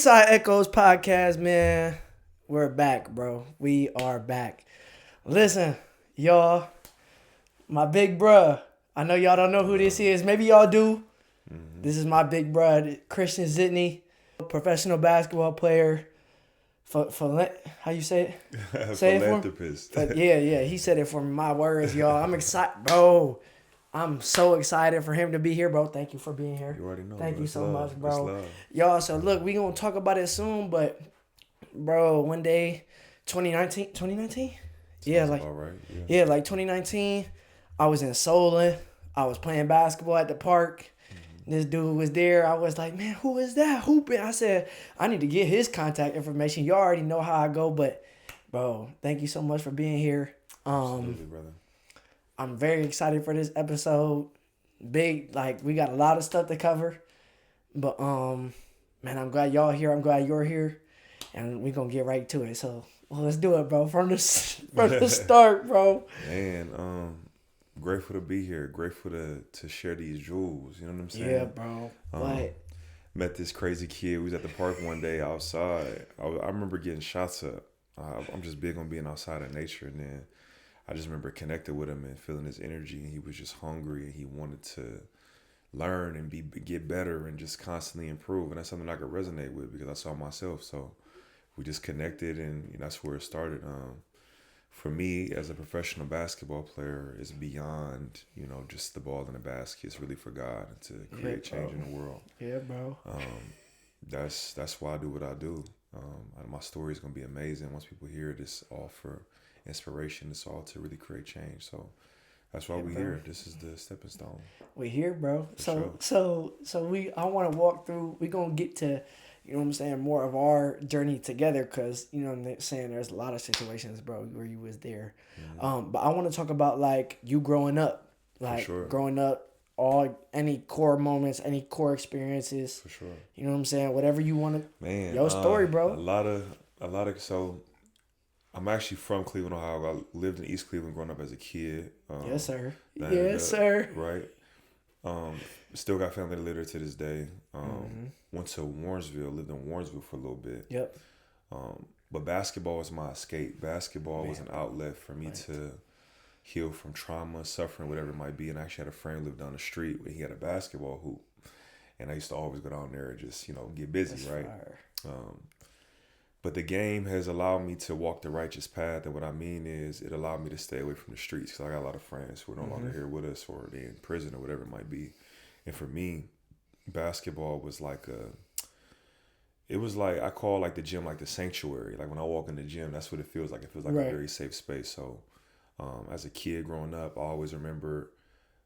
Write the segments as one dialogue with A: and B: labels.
A: Eastside Echoes Podcast, man. We're back, bro. We are back. Listen, y'all, my big bruh. I know y'all don't know who this is. Maybe y'all do. This is my big bruh, Christian Zitney, professional basketball player. How you say it? Say
B: Philanthropist.
A: It for me? Yeah. He said it for me. My words, y'all. I'm excited, bro. I'm so excited for him to be here, bro. Thank you for being here.
B: You already know.
A: Thank you so much,
B: It's
A: bro.
B: love.
A: Y'all, so look, we gonna talk about it soon, but bro, one day, 2019? Yeah, like,
B: all right.
A: yeah, like 2019, I was in Solon. I was playing basketball at the park. This dude was there. I was like, man, who is that hooping? I said, I need to get his contact information. You already know how I go, but bro, thank you so much for being here.
B: Absolutely, brother.
A: I'm very excited for this episode. Big, like, we got a lot of stuff to cover. But man, I'm glad y'all here. I'm glad you're here. And we're gonna get right to it. So let's do it, bro. From the start, bro.
B: Man, grateful to be here. Grateful to share these jewels. You know what I'm saying?
A: Yeah, bro.
B: Met this crazy kid. We was at the park one day outside. I remember getting shots up. I'm just big on being outside in nature, and then I just remember connected with him and feeling his energy, and he was just hungry and he wanted to learn and get better and just constantly improve. And that's something I could resonate with because I saw myself. So we just connected, and that's where it started. For me, as a professional basketball player, it's beyond, just the ball in the basket. It's really for God to create change in the world.
A: Yeah, bro.
B: That's why I do what I do. My story is going to be amazing once people hear it. It's all for inspiration. It's all to really create change. So that's why we're here. This is the stepping stone.
A: We're here, bro.
B: For
A: So I want to walk through. We're gonna get to, more of our journey together, because I'm saying there's a lot of situations, bro, where you was there.
B: Mm-hmm.
A: But I want to talk about like you growing up, growing up, any core moments, any core experiences.
B: For sure.
A: You know what I'm saying? Whatever you want to.
B: Man,
A: your story, bro.
B: A lot of. So I'm actually from Cleveland, Ohio. I lived in East Cleveland growing up as a kid.
A: Yes, sir. Yes, sir.
B: Right. Still got family that live there to this day. Went to Warrensville, lived in Warrensville for a little bit.
A: Yep.
B: But basketball was my escape. Basketball was an outlet for me to heal from trauma, suffering, whatever it might be. And I actually had a friend live down the street where he had a basketball hoop. And I used to always go down there and just, get busy,
A: That's
B: right?
A: Fire.
B: But the game has allowed me to walk the righteous path. And what I mean is it allowed me to stay away from the streets, because I got a lot of friends who are no longer here with us, or they're in prison or whatever it might be. And for me, basketball was I call like the gym like the sanctuary. Like when I walk in the gym, that's what it feels like. It feels like a very safe space. So as a kid growing up, I always remember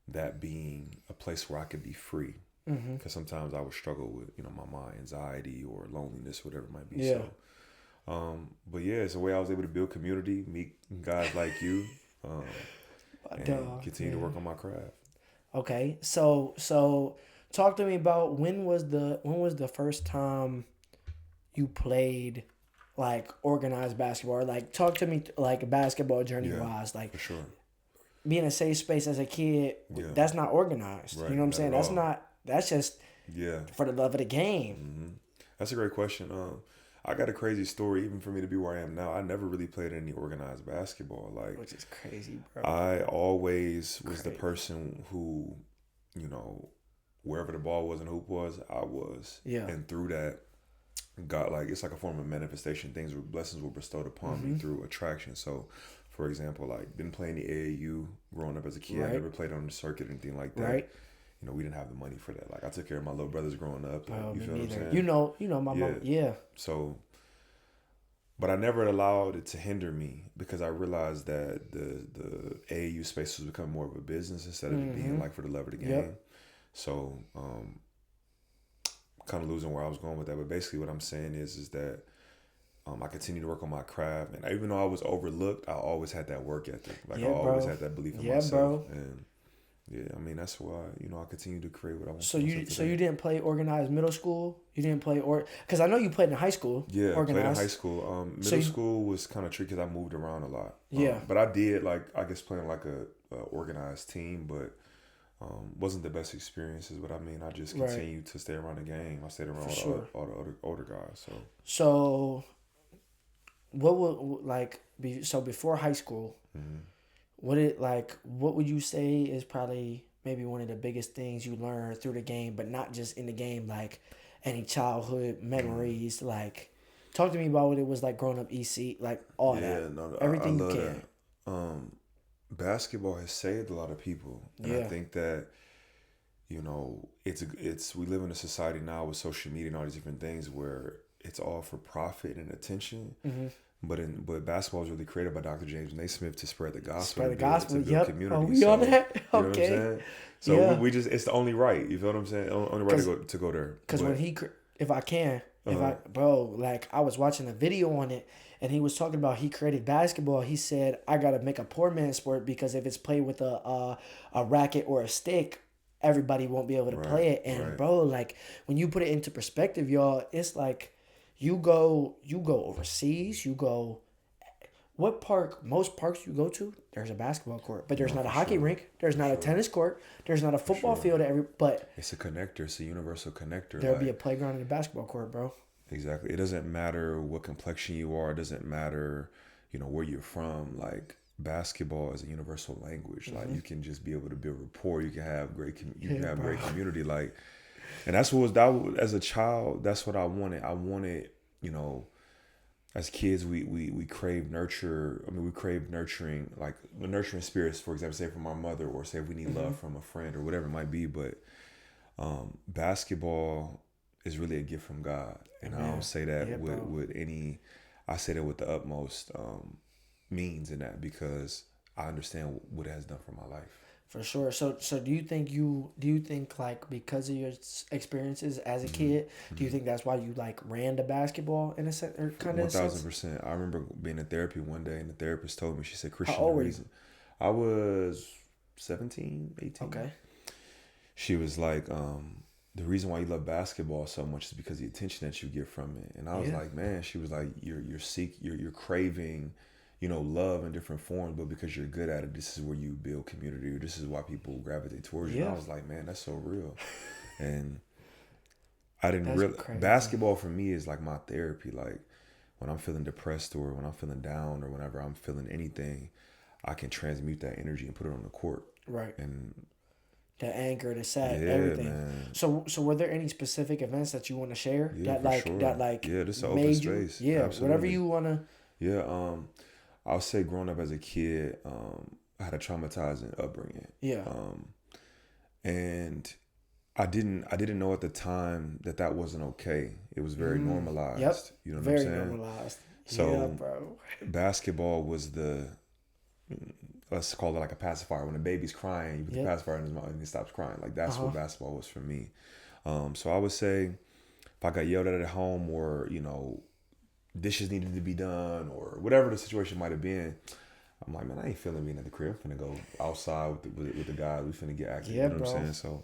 B: that being a place where I could be free. Because sometimes I would struggle with, my anxiety or loneliness, whatever it might be.
A: Yeah.
B: So, but yeah, it's a way I was able to build community, meet guys like you, and continue to work on my craft.
A: Okay, so talk to me about when was the first time you played like organized basketball, or like talk to me like basketball journey wise, like
B: for sure.
A: Being in a safe space as a kid, that's not organized.
B: Right,
A: you know what I'm saying? That's just for the love of the game.
B: That's a great question. I got a crazy story. Even for me to be where I am now, I never really played any organized basketball.
A: Which is crazy, bro.
B: I always was the person who, wherever the ball was and hoop was, I was.
A: Yeah.
B: And through that, got it's like a form of manifestation. Blessings were bestowed upon me through attraction. So, for example, didn't play any AAU growing up as a kid. I never played on the circuit or anything like that.
A: Right.
B: We didn't have the money for that. I took care of my little brothers growing up. You feel what I'm saying?
A: You know my mom. Yeah.
B: So, but I never allowed it to hinder me, because I realized that the AAU space was becoming more of a business instead of it being for the love of the game.
A: Yep.
B: So, kind of losing where I was going with that. But basically what I'm saying is that I continued to work on my craft. And even though I was overlooked, I always had that work ethic. I always had that belief in myself.
A: Bro.
B: And yeah, I mean, that's why, I continue to create what I want.
A: So you didn't play organized middle school? You didn't play because I know you played in high school.
B: Yeah,
A: organized.
B: Played in high school. Middle school was kind of tricky because I moved around a lot.
A: Yeah.
B: But I did, I guess, playing like a organized team. But Wasn't the best experiences, but I mean, I just
A: Right.
B: continued to stay around the game. I stayed around
A: For sure.
B: all the other older guys. So
A: So what would like be so before high school?
B: mhm.
A: What would you say is probably maybe one of the biggest things you learned through the game, but not just in the game, like any childhood memories, like talk to me about what it was like growing up EC, like all
B: Yeah,
A: that.
B: no, I
A: Everything you
B: love
A: can.
B: that. Basketball has saved a lot of people, and I
A: Yeah.
B: think that it's we live in a society now with social media and all these different things where it's all for profit and attention.
A: Mm-hmm.
B: But basketball was really created by Dr. James Naismith to spread the gospel
A: Spread the
B: and
A: gospel.
B: to build
A: Yep. Are
B: community.
A: we on
B: So
A: that?
B: you know what I'm
A: Okay.
B: saying? So
A: Yeah.
B: we just it's the only right. You feel what I'm saying? Only right to go there.
A: Because when if I can, bro, like I was watching a video on it and he was talking about he created basketball. He said, I got to make a poor man's sport because if it's played with a racket or a stick, everybody won't be able to play it. And bro, like when you put it into perspective, y'all, it's like you go overseas, you go. What park? Most parks you go to, there's a basketball court, but there's not a hockey rink. There's not a tennis court. There's not a football field. But
B: it's a connector. It's a universal connector.
A: There'll be a playground and a basketball court, bro.
B: Exactly. It doesn't matter what complexion you are. It doesn't matter, where you're from. Like basketball is a universal language. Like you can just be able to build rapport. You can have great great community. Like, and that's what as a child. That's what I wanted. I wanted, as kids, we crave nurture. I mean, we crave nurturing, like nurturing spirits, for example, say from our mother, or say if we need love from a friend or whatever it might be. But basketball is really a gift from God, and I don't say that with any. I say that with the utmost means in that because I understand what it has done for my life.
A: For sure. So do you think like because of your experiences as a kid, do you think that's why you like ran to basketball in a sense or kind of
B: 1,000%. I remember being in therapy one day and the therapist told me, she said, Christian,
A: how old were you?
B: I was 17, 18.
A: Okay.
B: She was like, the reason why you love basketball so much is because of the attention that you get from it. And I was like, man, she was like, you're craving, love in different forms, but because you're good at it, this is where you build community, or this is why people gravitate towards you. And I was like, man, that's so real. And I didn't really, basketball for me is like my therapy. Like when I'm feeling depressed or when I'm feeling down or whenever I'm feeling anything, I can transmute that energy and put it on the court.
A: Right.
B: And
A: the anger, the sad, everything. Man. So were there any specific events that you want to share
B: yeah,
A: this is an open space. Whatever you want to.
B: Yeah. I'll say growing up as a kid, I had a traumatizing upbringing.
A: Yeah.
B: And I didn't know at the time that wasn't okay. It was very normalized.
A: Yep.
B: You know what
A: very
B: I'm saying?
A: Very normalized.
B: So
A: yeah, bro.
B: Basketball was let's call it like a pacifier. When a baby's crying, you put the pacifier in his mouth and he stops crying. Like that's what basketball was for me. So I would say if I got yelled at home or, dishes needed to be done or whatever the situation might have been, I'm like, man, I ain't feeling being at the crib. I'm finna go outside with the guys. We finna get active.
A: Yeah,
B: you know what I'm saying? So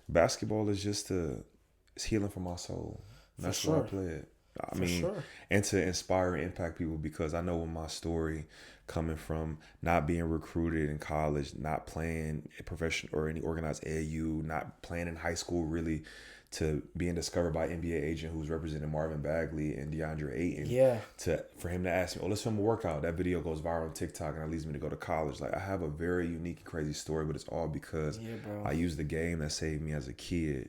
B: basketball is just it's healing for my soul. And that's why I play it. I mean, and to inspire and impact people, because I know when my story coming from not being recruited in college, not playing a professional or any organized AAU, not playing in high school really, to being discovered by an NBA agent who's representing Marvin Bagley and DeAndre Ayton.
A: Yeah.
B: For him to ask me, let's film a workout. That video goes viral on TikTok and that leads me to go to college. Like I have a very unique and crazy story, but it's all because I used the game that saved me as a kid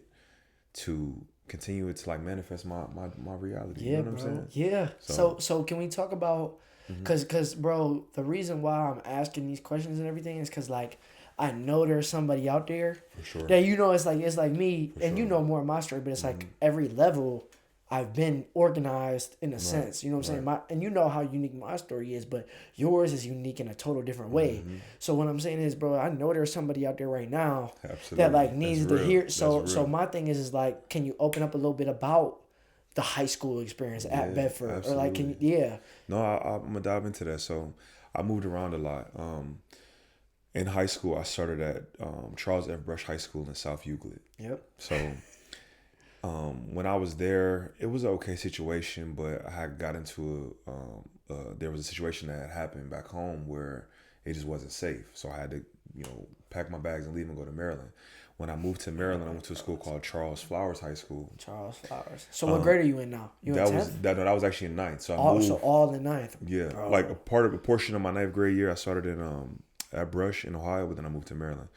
B: to continue it to like manifest my reality.
A: Yeah,
B: you know what I'm saying?
A: Yeah. So can we talk about, cause bro, the reason why I'm asking these questions and everything is cause like I know there's somebody out there that it's like me, and you know more of my story, but it's like every level I've been organized in a sense. You know what I'm saying? And you know how unique my story is, but yours is unique in a total different way. So what I'm saying is, bro, I know there's somebody out there right now that like needs to hear. So my thing is like, can you open up a little bit about the high school experience at Bedford, or like, can you?
B: No, I'm gonna dive into that. So I moved around a lot. In high school, I started at Charles F. Brush High School in South Euclid.
A: Yep.
B: So when I was there, it was an okay situation, but I had got into there was a situation that had happened back home where it just wasn't safe. So I had to pack my bags and leave and go to Maryland. When I moved to Maryland, I went to a school called Charles Flowers High School.
A: Charles Flowers. So what grade are you in now? You in 10th?
B: That was actually in 9th. So I moved.
A: So all in 9th.
B: Yeah,
A: bro.
B: like a portion of my 9th grade year, I started in at Brush in Ohio, but then I moved to Maryland.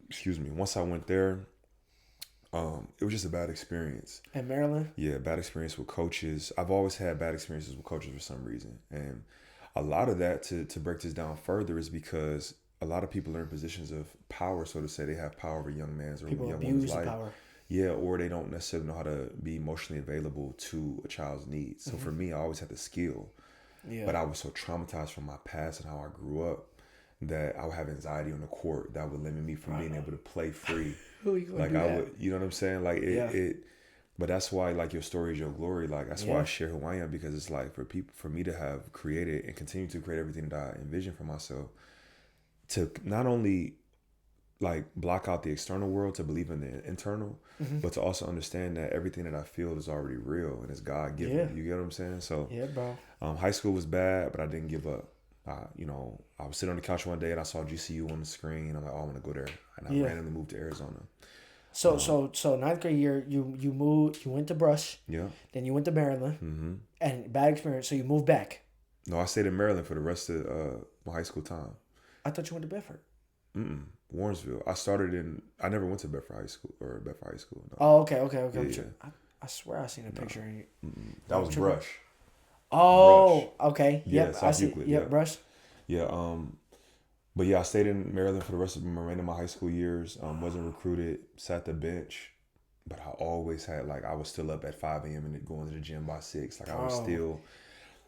B: Excuse me. Once I went there, it was just a bad experience.
A: In Maryland?
B: Yeah, bad experience with coaches. I've always had bad experiences with coaches for some reason, and a lot of that to break this down further is because a lot of people are in positions of power, so to say. They have power over young man's or
A: people
B: young
A: abuse
B: woman's
A: the
B: life.
A: power.
B: Yeah, or they don't necessarily know how to be emotionally available to a child's needs. So for me, I always had the skill, but I was so traumatized from my past and how I grew up that I would have anxiety on the court that would limit me from being able to play free.
A: Who you gonna
B: Like
A: do
B: I
A: that?
B: would, you know what I'm saying? Like but that's why like your story is your glory. Like that's why I share who I am, because it's like for me to have created and continue to create everything that I envision for myself, to not only like block out the external world to believe in the internal, but to also understand that everything that I feel is already real and it's God given.
A: Yeah.
B: You get what I'm saying? So
A: Yeah, bro.
B: high school was bad, but I didn't give up. I was sitting on the couch one day and I saw GCU on the screen. I'm like, oh, I want to go there, and I randomly moved to Arizona.
A: So 9th grade year, you moved, you went to Brush.
B: Yeah.
A: Then you went to Maryland, and bad experience. So you moved back.
B: No, I stayed in Maryland for the rest of my high school time.
A: I thought you went to Bedford.
B: Warrensville. I never went to Bedford High School or Bedford High School. No.
A: Oh, okay.
B: Yeah.
A: I swear I seen a picture.
B: That was Brush.
A: Oh, okay.
B: Yeah,
A: Yep, I
B: South
A: see.
B: Euclid,
A: Yep,
B: yeah.
A: Brush.
B: Yeah. But yeah, I stayed in Maryland for the rest of the remainder of my high school years. Wasn't recruited, sat the bench, but I always had I was still up at 5 a.m. and going to the gym by 6.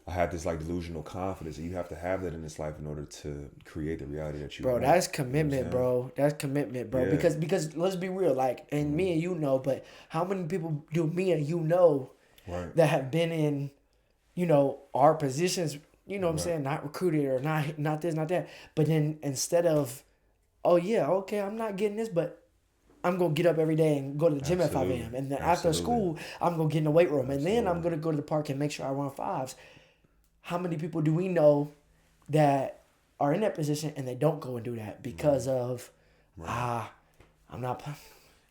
B: I had this delusional confidence, and you have to have that in this life in order to create the reality that you want.
A: Bro, that's commitment, bro. That's commitment, bro.
B: Yeah.
A: Because let's be real, and me and you know, but how many people do me and you know that have been in, our positions, you know what I'm saying, not recruited or not this, not that. But then instead of, oh yeah, okay, I'm not getting this, but I'm going to get up every day and go to the gym at 5 a.m. And then after school, I'm going to get in the weight room. And then I'm going to go to the park and make sure I run 5s. How many people do we know that are in that position and they don't go and do that because of, I'm not.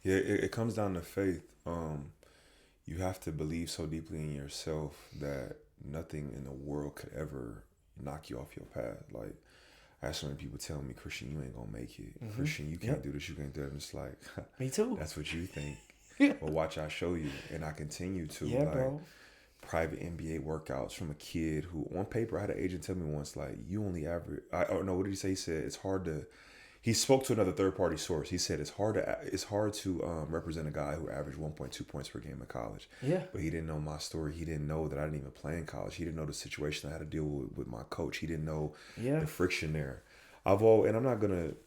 B: Yeah, it comes down to faith. You have to believe so deeply in yourself that nothing in the world could ever knock you off your path. Like, I have so many people telling me, Christian, you ain't gonna make it. Christian, you can't do this, you can't do that. And it's like,
A: me too.
B: That's what you think. Well, watch, I show you. And I continue to.
A: Yeah, bro.
B: Private NBA workouts from a kid who, on paper, I had an agent tell me once, you only average. What did he say? He said it's hard to. He spoke to another third party source. He said it's hard to represent a guy who averaged 1.2 points per game in college. Yeah. But he didn't know my story. He didn't know that I didn't even play in college. He didn't know the situation I had to deal with my coach. He didn't know the friction there. And I'm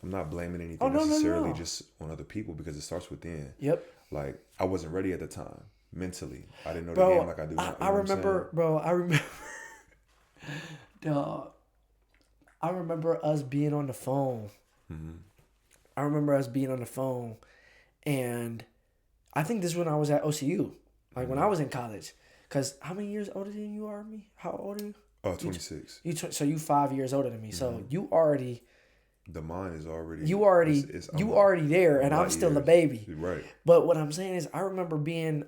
B: not blaming anything necessarily just on other people, because it starts within. Yep. I wasn't ready at the time. Mentally, I didn't know the game like I do now. I remember,
A: dog. I remember us being on the phone. I remember us being on the phone, and I think this is when I was at OCU, when I was in college. Cause how many years older than you are me? How old are you?
B: 26.
A: So you 5 years older than me. So you already.
B: The mind is already.
A: You already there, and I'm still a baby.
B: Right.
A: But what I'm saying is, I remember when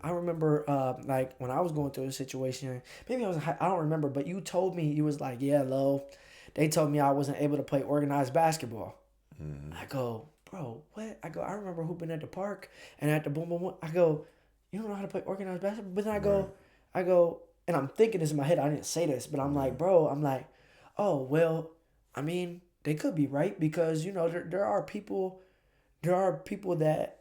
A: I was going through a situation. Maybe I don't remember, but you told me, you was like, yeah, Lo, they told me I wasn't able to play organized basketball. I go, bro, what? I remember hooping at the park and at the boom boom. I go, you don't know how to play organized basketball? But then I go, and I'm thinking this in my head. I didn't say this, but I'm like, bro, oh well, I mean. They could be right, because there are people that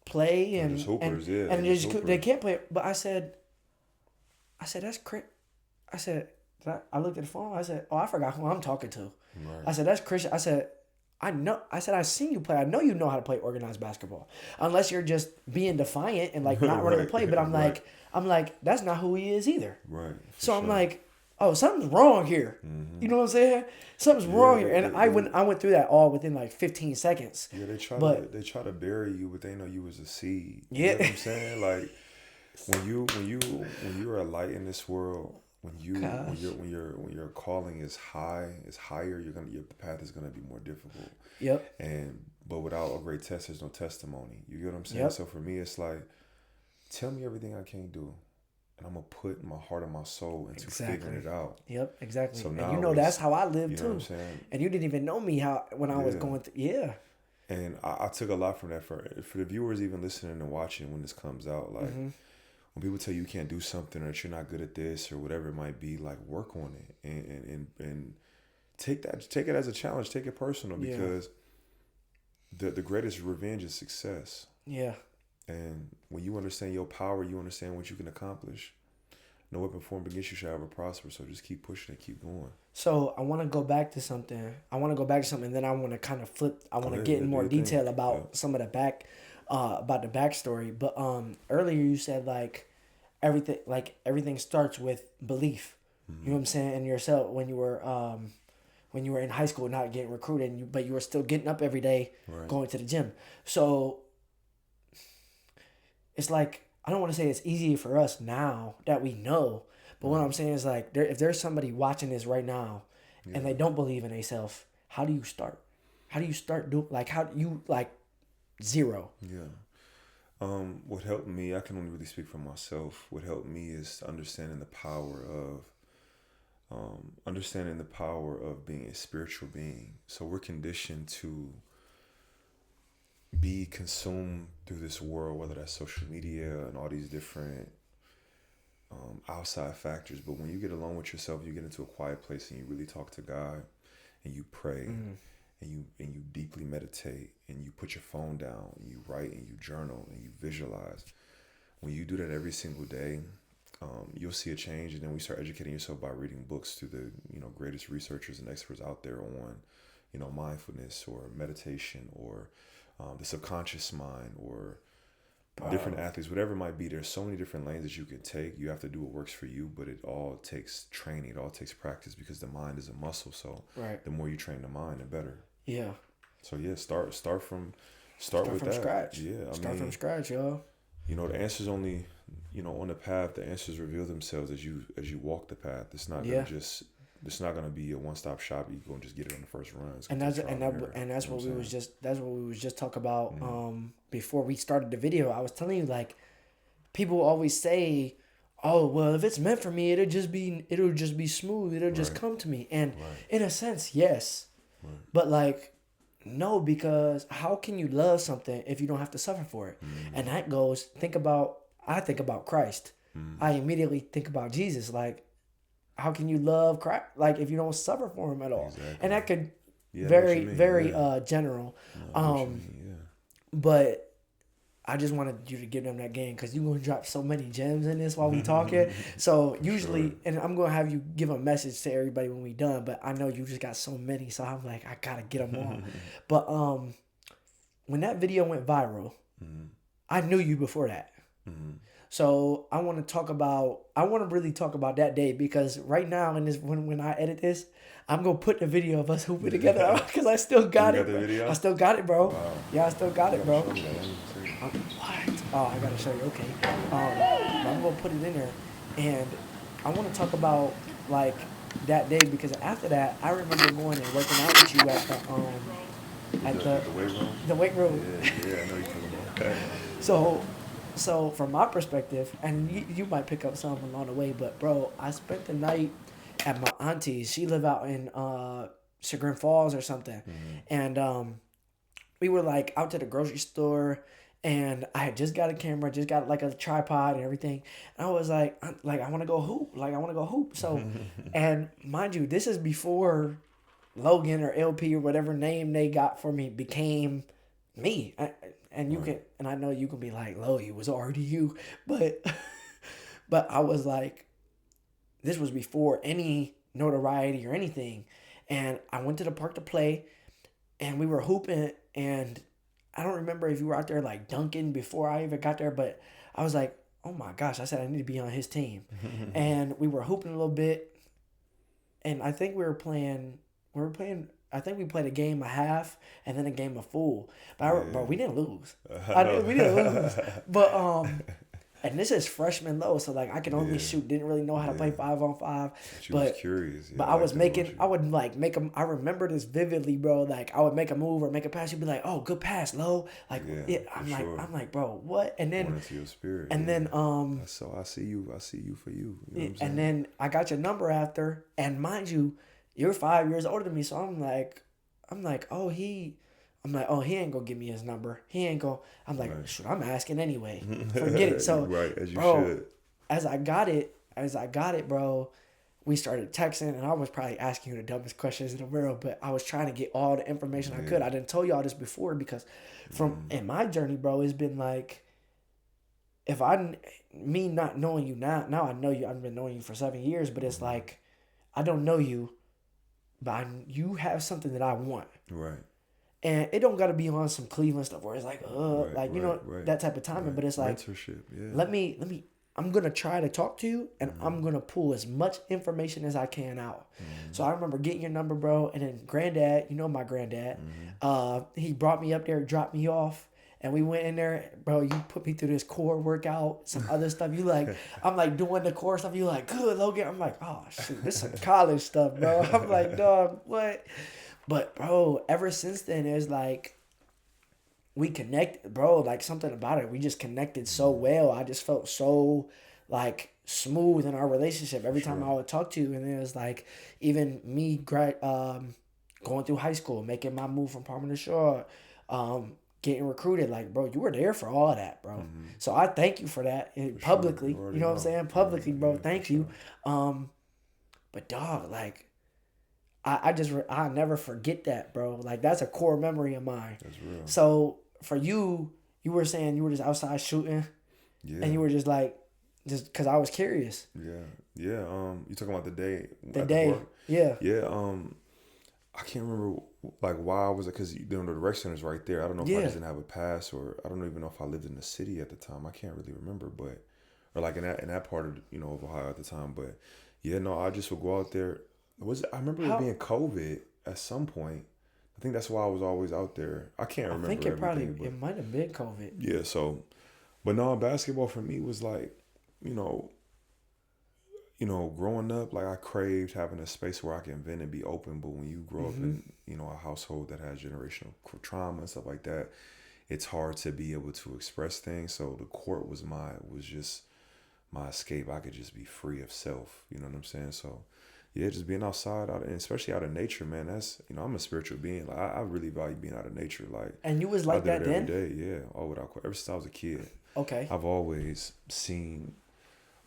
A: play and hoopers, and they can't play. But I said that's crazy. I looked at the phone. I said, oh, I forgot who I'm talking to. Right. I said, that's Christian. I said, I know. I said, I've seen you play. I know you know how to play organized basketball, unless you're just being defiant and not running the play. But I'm like, that's not who he is either. Right. So I'm like, oh, something's wrong here. You know what I'm saying? Something's wrong here. And I went through that all within 15 seconds.
B: Yeah, they try to bury you, but they know you was a seed. You know what I'm saying? When you are a light in this world, when your calling is higher, the path is gonna be more difficult.
A: Yep.
B: But without a great test, there's no testimony. You get what I'm saying?
A: Yep.
B: So for me, it's like, tell me everything I can't do, and I'm gonna put my heart and my soul into figuring it out.
A: Yep, exactly.
B: So
A: and that's how I live too.
B: Know what I'm saying?
A: And you didn't even know me when I was going through. Yeah.
B: And I took a lot from that for the viewers even listening and watching when this comes out. Like when people tell you can't do something or that you're not good at this or whatever it might be, like work on it and take it as a challenge, take it personal because the greatest revenge is success.
A: Yeah.
B: And when you understand your power, you understand what you can accomplish. No weapon formed against you shall ever prosper. So just keep pushing it, keep going.
A: So I want to go back to something. And then I want to kind of flip. I want to get in more detail about some of the about the backstory. But earlier you said everything starts with belief. Mm-hmm. You know what I'm saying? In yourself when you were in high school, not getting recruited, but you were still getting up every day, going to the gym. So it's like, I don't want to say it's easy for us now that we know, but what I'm saying is like, if there's somebody watching this right now and they don't believe in themselves, how do you start? How do you start zero?
B: Yeah. What helped me, I can only really speak for myself. What helped me is understanding the power of being a spiritual being. So we're conditioned to be consumed through this world, whether that's social media and all these different outside factors. But when you get alone with yourself, you get into a quiet place and you really talk to God and you pray and you deeply meditate and you put your phone down and you write and you journal and you visualize. When you do that every single day, you'll see a change. And then we start educating yourself by reading books to the greatest researchers and experts out there on mindfulness or meditation or the subconscious mind or different athletes, whatever it might be. There's so many different lanes that you can take. You have to do what works for you, but it all takes training. It all takes practice because the mind is a muscle. So the more you train the mind, the better.
A: Yeah.
B: So start from
A: scratch.
B: Yeah.
A: Start from scratch, y'all.
B: The answers only, on the path, the answers reveal themselves as you walk the path. It's not gonna it's not gonna be a one-stop shop. You go and just get it on the first run.
A: That's what we was just talking about before we started the video. I was telling you, like, people always say, "Oh, well, if it's meant for me, it'll just be smooth. It'll just come to me." And in a sense, yes, but like, no, because how can you love something if you don't have to suffer for it? And that goes. I think about Christ. I immediately think about Jesus. Like, how can you love Christ, like, if you don't suffer for him at all? Exactly. And that could very general. But I just wanted you to give them that game because you're going to drop so many gems in this while we talking. So usually, and I'm going to have you give a message to everybody when we done, but I know you just got so many, so I'm like, I got to get them all. But when that video went viral, I knew you before that. So I want to really talk about that day, because right now in this, when I edit this, I'm going to put the video of us hooping together because I still got it. I still got it, bro. Wow. Yeah, I still got it, bro. What? Oh, I got to show you. Okay. I'm going to put it in there. And I want to talk about, like, that day, because after that, I remember going and working out with you at the weight room. The weight room.
B: Yeah, I know you're talking about that.
A: So from my perspective, and you might pick up something along the way, but bro, I spent the night at my auntie's. She lived out in Chagrin Falls or something. And we were like out to the grocery store, and I had just got a camera, just got like a tripod and everything. And I was like I want to go hoop. So, and mind you, this is before Logan or LP or whatever name they got for me became me. And you can, and I know you can be like, Logie was already you, but I was like, this was before any notoriety or anything. And I went to the park to play, and we were hooping, and I don't remember if you were out there like dunking before I even got there, but I was like, oh my gosh, I said I need to be on his team. And we were hooping a little bit, and I think we played a game a half and then a game of full. But we didn't lose. We didn't lose. But And this is freshman low, so like I can only
B: Yeah.
A: shoot. Didn't really know how to play 5-on-5,
B: But you was
A: but
B: curious. Yeah,
A: but I
B: like
A: was
B: that,
A: making.
B: wasn't
A: I
B: you?
A: would like make them. I remember this vividly, bro. Like I would make a move or make a pass. You'd be like, "Oh, good pass, low." Like
B: Yeah, for sure.
A: I'm like, bro, what? And
B: Born
A: then
B: into your spirit.
A: and
B: Yeah.
A: then
B: So I see you. I see you for you. You know what I'm saying?
A: and then I got your number after, and mind you, you're 5 years older than me, so I'm like, oh he ain't gonna give me his number. He ain't gonna. I'm like,
B: Right.
A: shoot, I'm asking anyway. Forget it. So
B: right, as you
A: bro,
B: should.
A: as I got it, bro, we started texting, and I was probably asking you the dumbest questions in the world, but I was trying to get all the information I could. I didn't tell you all this before because from in my journey, bro, it's been like, if me not knowing you now I know you. I've been knowing you for 7 years, but it's like, I don't know you, but you have something that I want.
B: Right.
A: And it don't got to be on some Cleveland stuff where it's like,
B: Right.
A: that type of timing. But it's like,
B: mentorship. Yeah.
A: let me. I'm gonna try to talk to you, and I'm gonna pull as much information as I can out. So I remember getting your number, bro, and then granddad, you know my granddad, he brought me up there, dropped me off, and we went in there, bro. You put me through this core workout, some other stuff. You like, I'm like doing the core stuff. You like, good, Logan. I'm like, oh shoot, this is some college stuff, bro. I'm like, dog, what? But bro, ever since then, it's like we connected, bro. Like something about it, we just connected so well. I just felt so like smooth in our relationship every time I would talk to you. And it was like even me, going through high school, making my move from Palmer to Shaw, getting recruited. Like, bro, you were there for all of that, bro. So I thank you for that publicly.
B: Sure.
A: You know what I'm saying? Publicly, bro.
B: Yeah,
A: Thank
B: for
A: you. But dog, like. I never forget that, bro. Like that's a core memory of mine.
B: That's real.
A: So for you, you were saying you were just outside shooting, and you were just like, just because I was curious.
B: Yeah. You talking about the day?
A: The day, yeah.
B: Yeah. I can't remember like why I was because the rec center is right there. I don't know if I just didn't have a pass or I don't even know if I lived in the city at the time. I can't really remember, but or like in that part of of Ohio at the time. But yeah, no, I just would go out there. I remember it being COVID at some point. I think that's why I was always out there. I can't remember.
A: I think it might have been COVID.
B: Yeah, so but no, basketball for me was like, growing up, like I craved having a space where I can vent and be open. But when you grow up in, a household that has generational trauma and stuff like that, it's hard to be able to express things. So the court was just my escape. I could just be free of self. You know what I'm saying? So yeah, just being outside, and especially out of nature, man. That's I'm a spiritual being. Like I really value being out of nature. Like,
A: and you was like that
B: every
A: then?
B: day, yeah. All without ever since I was a kid.
A: Okay.
B: I've always seen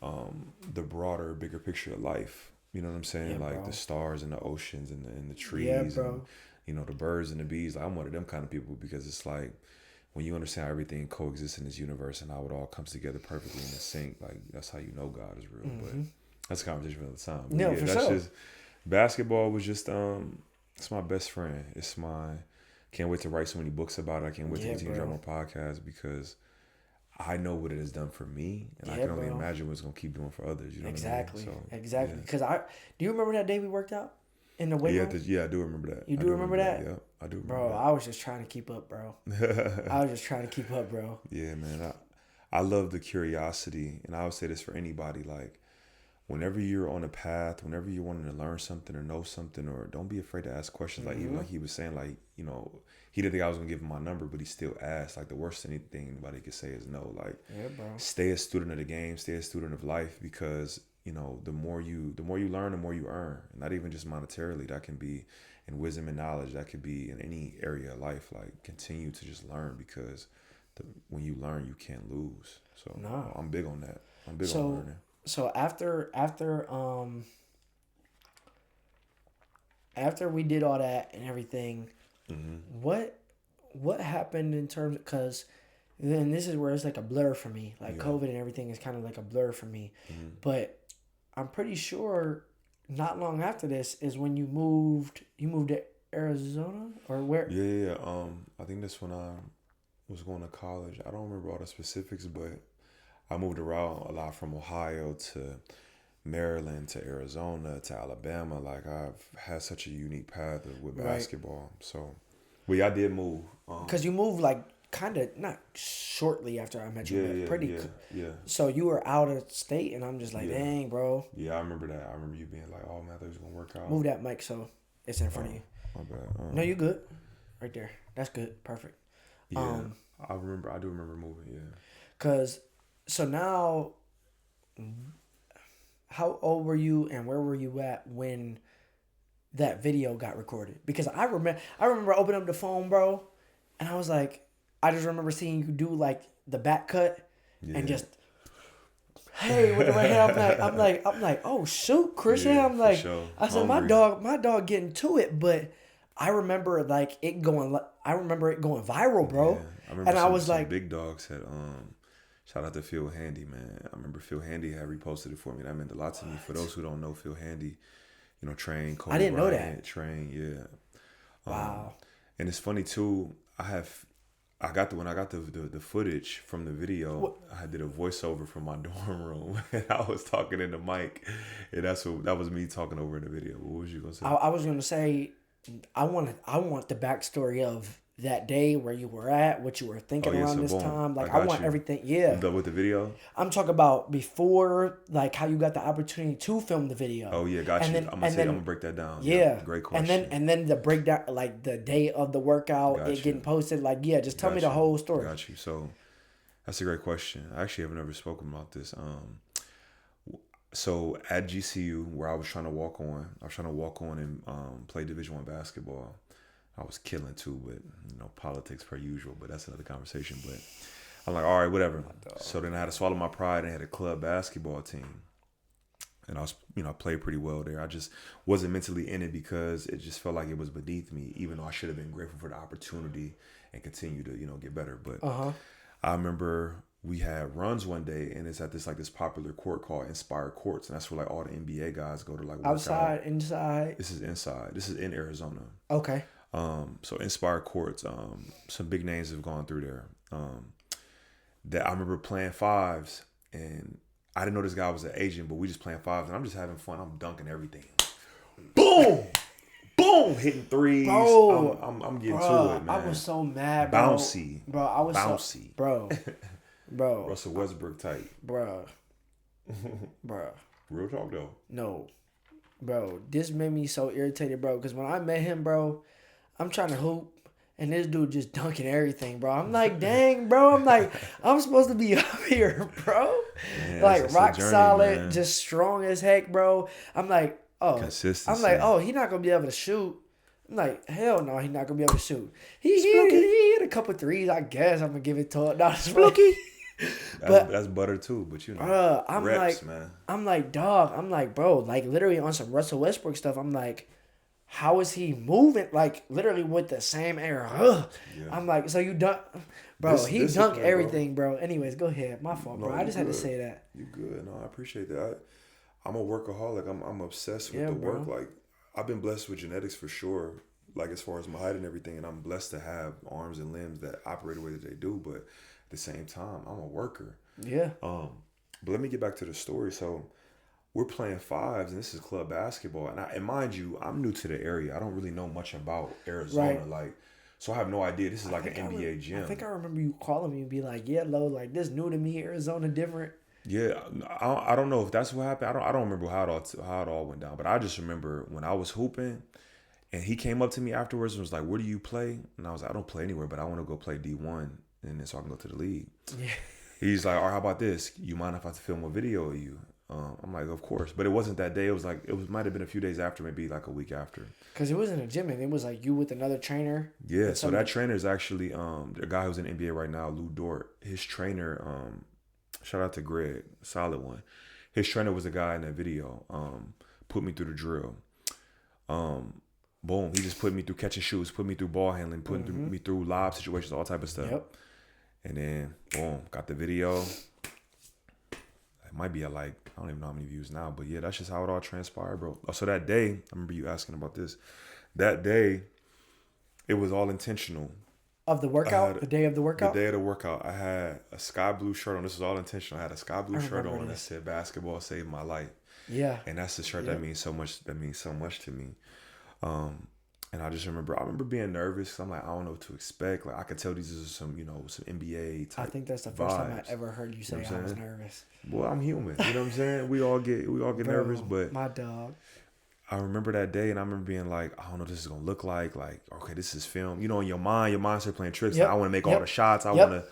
B: the broader, bigger picture of life. You know what I'm saying?
A: Yeah,
B: like
A: bro.
B: the stars and the oceans and the trees,
A: Yeah, bro.
B: and the birds and the bees. Like, I'm one of them kind of people because it's like when you understand how everything coexists in this universe and how it all comes together perfectly in the sync. Like that's how you know God is real. But that's a conversation for the time. But
A: No, for
B: that's
A: sure.
B: just basketball was just it's my best friend. Can't wait to write so many books about it. I can't wait to continue to drop my podcast because I know what it has done for me, and I can only imagine what it's gonna keep doing for others. You know
A: Exactly.
B: what I mean? So,
A: Exactly.
B: yeah.
A: Because do you remember that day we worked out in the weight room?
B: Yeah, I do remember that.
A: You do remember that?
B: Yeah, I do remember
A: Bro,
B: that.
A: I was just trying to keep up, bro.
B: Yeah, man. I love the curiosity, and I would say this for anybody. Like, whenever you're on a path, whenever you're wanting to learn something or know something, or don't be afraid to ask questions. Like even like he was saying, like he didn't think I was gonna give him my number, but he still asked. Like the worst thing anybody could say is no. Like,
A: bro.
B: Stay a student of the game, stay a student of life, because the more you learn, the more you earn. Not even just monetarily. That can be in wisdom and knowledge. That could be in any area of life. Like continue to just learn because when you learn, you can't lose. So I'm big on that. I'm big on learning.
A: So after we did all that and everything, what happened in terms, because then this is where it's like a blur for me. Like COVID and everything is kind of like a blur for me. But I'm pretty sure not long after this is when you moved to Arizona or where?
B: Yeah. I think that's when I was going to college. I don't remember all the specifics, but I moved around a lot from Ohio to Maryland to Arizona to Alabama. Like I've had such a unique path with basketball. So, I did move.
A: Because you moved like kind of not shortly after I met you, but pretty.
B: Yeah.
A: So you were out of state, and I'm just like, dang, bro.
B: Yeah, I remember that. I remember you being like, "Oh man, I thought it was gonna work out."
A: Move that mic so it's in front of you.
B: My bad.
A: No, you good. Right there. That's good. Perfect.
B: Yeah, I remember. I do remember moving. Yeah.
A: So now, how old were you, and where were you at when that video got recorded? Because I remember opening up the phone, bro, and I was like, I just remember seeing you do like the back cut and just, hey, with the right hand. I'm like, oh shoot, Christian. I'm like,
B: sure.
A: I said, my dog getting to it, but I remember like it going viral, bro.
B: Yeah. I remember
A: I was like,
B: big dogs had shout out to Phil Handy, man. I remember Phil Handy had reposted it for me. That meant a lot to me. For those who don't know, Phil Handy, train Kobe
A: I didn't know
B: Bryant,
A: that.
B: Train, yeah.
A: Wow.
B: And it's funny too. When I got the footage from the video, I did a voiceover from my dorm room, and I was talking in the mic, and that was me talking over in the video. What was you gonna say?
A: I was gonna say, I want the backstory of that day, where you were at, what you were thinking around this time. Like, I want everything. Yeah.
B: With the video?
A: I'm talking about before, like how you got the opportunity to film the video.
B: Oh yeah, got you. I'm gonna break that down.
A: Yeah.
B: Great question.
A: And then the breakdown, like the day of the workout, getting posted. Like, yeah, just tell me the whole story.
B: Got you. So that's a great question. I actually have never spoken about this. So at GCU, where I was trying to walk on and play Division I basketball. I was killing too, but politics per usual. But that's another conversation. But I'm like, all right, whatever. So then I had to swallow my pride and had a club basketball team, and I was, I played pretty well there. I just wasn't mentally in it because it just felt like it was beneath me, even though I should have been grateful for the opportunity and continue to get better. But I remember we had runs one day, and it's at this popular court called Inspired Courts, and that's where like all the NBA guys go to like work
A: outside,
B: out.
A: Inside.
B: This is inside. This is in Arizona.
A: Okay.
B: So Inspired Courts, some big names have gone through there. That I remember playing fives, and I didn't know this guy was an agent, but we just playing fives, and I'm just having fun. I'm dunking everything. Boom, boom, hitting threes.
A: Bro,
B: I'm getting to it, man.
A: I was so mad, bro.
B: Bouncy,
A: bro. I was
B: bouncy,
A: bro.
B: Russell Westbrook type,
A: bro.
B: Real talk though.
A: No, bro. This made me so irritated, bro. Because when I met him, bro, I'm trying to hoop, and this dude just dunking everything, bro. I'm like, dang, bro. I'm like, I'm supposed to be up here, bro.
B: Man,
A: like rock
B: journey,
A: solid,
B: man.
A: just strong as heck, bro. I'm like, oh,
B: consistency.
A: I'm like, oh, he not gonna be able to shoot. I'm like, hell no, he not gonna be able to shoot. He hit a couple threes, I guess. I'm gonna give it to him. No, Spooky.
B: That's butter too, but
A: I'm
B: reps,
A: like,
B: man.
A: I'm like, dog. I'm like, bro, like literally on some Russell Westbrook stuff. I'm like, how is he moving? Like literally with the same air. Yeah. I'm like, so you dunk, bro. He dunked everything, bro. Anyways, go ahead. My fault, bro. I just had to say that.
B: You good? No, I appreciate that. I'm a workaholic. I'm obsessed with the work. Like I've been blessed with genetics for sure. Like as far as my height and everything, and I'm blessed to have arms and limbs that operate the way that they do. But at the same time, I'm a worker.
A: Yeah.
B: But let me get back to the story. So we're playing fives, and this is club basketball. And mind you, I'm new to the area. I don't really know much about Arizona.
A: Right.
B: Like, so I have no idea. This is like an NBA gym.
A: I think I remember you calling me and be like, yeah, Lo, like this new to me, Arizona different.
B: Yeah, I don't know if that's what happened. I don't remember how it all went down. But I just remember when I was hooping, and he came up to me afterwards and was like, "Where do you play?" And I was like, "I don't play anywhere, but I want to go play D1, and then so I can go to the league."
A: Yeah.
B: He's like, "All right, how about this? You mind if I film a video of you?" I'm like, "Of course," but it wasn't that day. It was like might have been a few days after, maybe like a week after.
A: Because it wasn't a gym, and it was like you with another trainer.
B: Yeah, so that trainer is actually the guy who's in the NBA right now, Lou Dort. His trainer, shout out to Greg, solid one. His trainer was the guy in that video. Put me through the drill. Boom, he just put me through catching shoots, put me through ball handling, put me through lob situations, all type of stuff.
A: Yep.
B: And then boom, got the video. It might be at like, I don't even know how many views now, but yeah, that's just how it all transpired, bro. So that day, I remember you asking about this. That day, it was all intentional.
A: Of the workout? The day of the workout?
B: The day of the workout. I had a sky blue shirt on. This was all intentional. I had a sky blue shirt on that said "Basketball saved my life."
A: Yeah.
B: And that's the shirt that means so much. That means so much to me. And I remember being nervous. 'Cause I'm like, I don't know what to expect. Like I could tell these are some, some NBA
A: I
B: type
A: think that's the first time I
B: vibes.
A: ever heard you say
B: You know what
A: I
B: I'm
A: was
B: saying?
A: nervous.
B: Well, I'm human. You know what I'm saying? We all get
A: Bro,
B: nervous, but
A: my dog.
B: I remember that day, and I remember being like, I don't know what this is gonna look like. Like, okay, this is film. In your mind started playing tricks. Like,
A: Yep.
B: I want to make all the shots. I
A: Yep.
B: want to.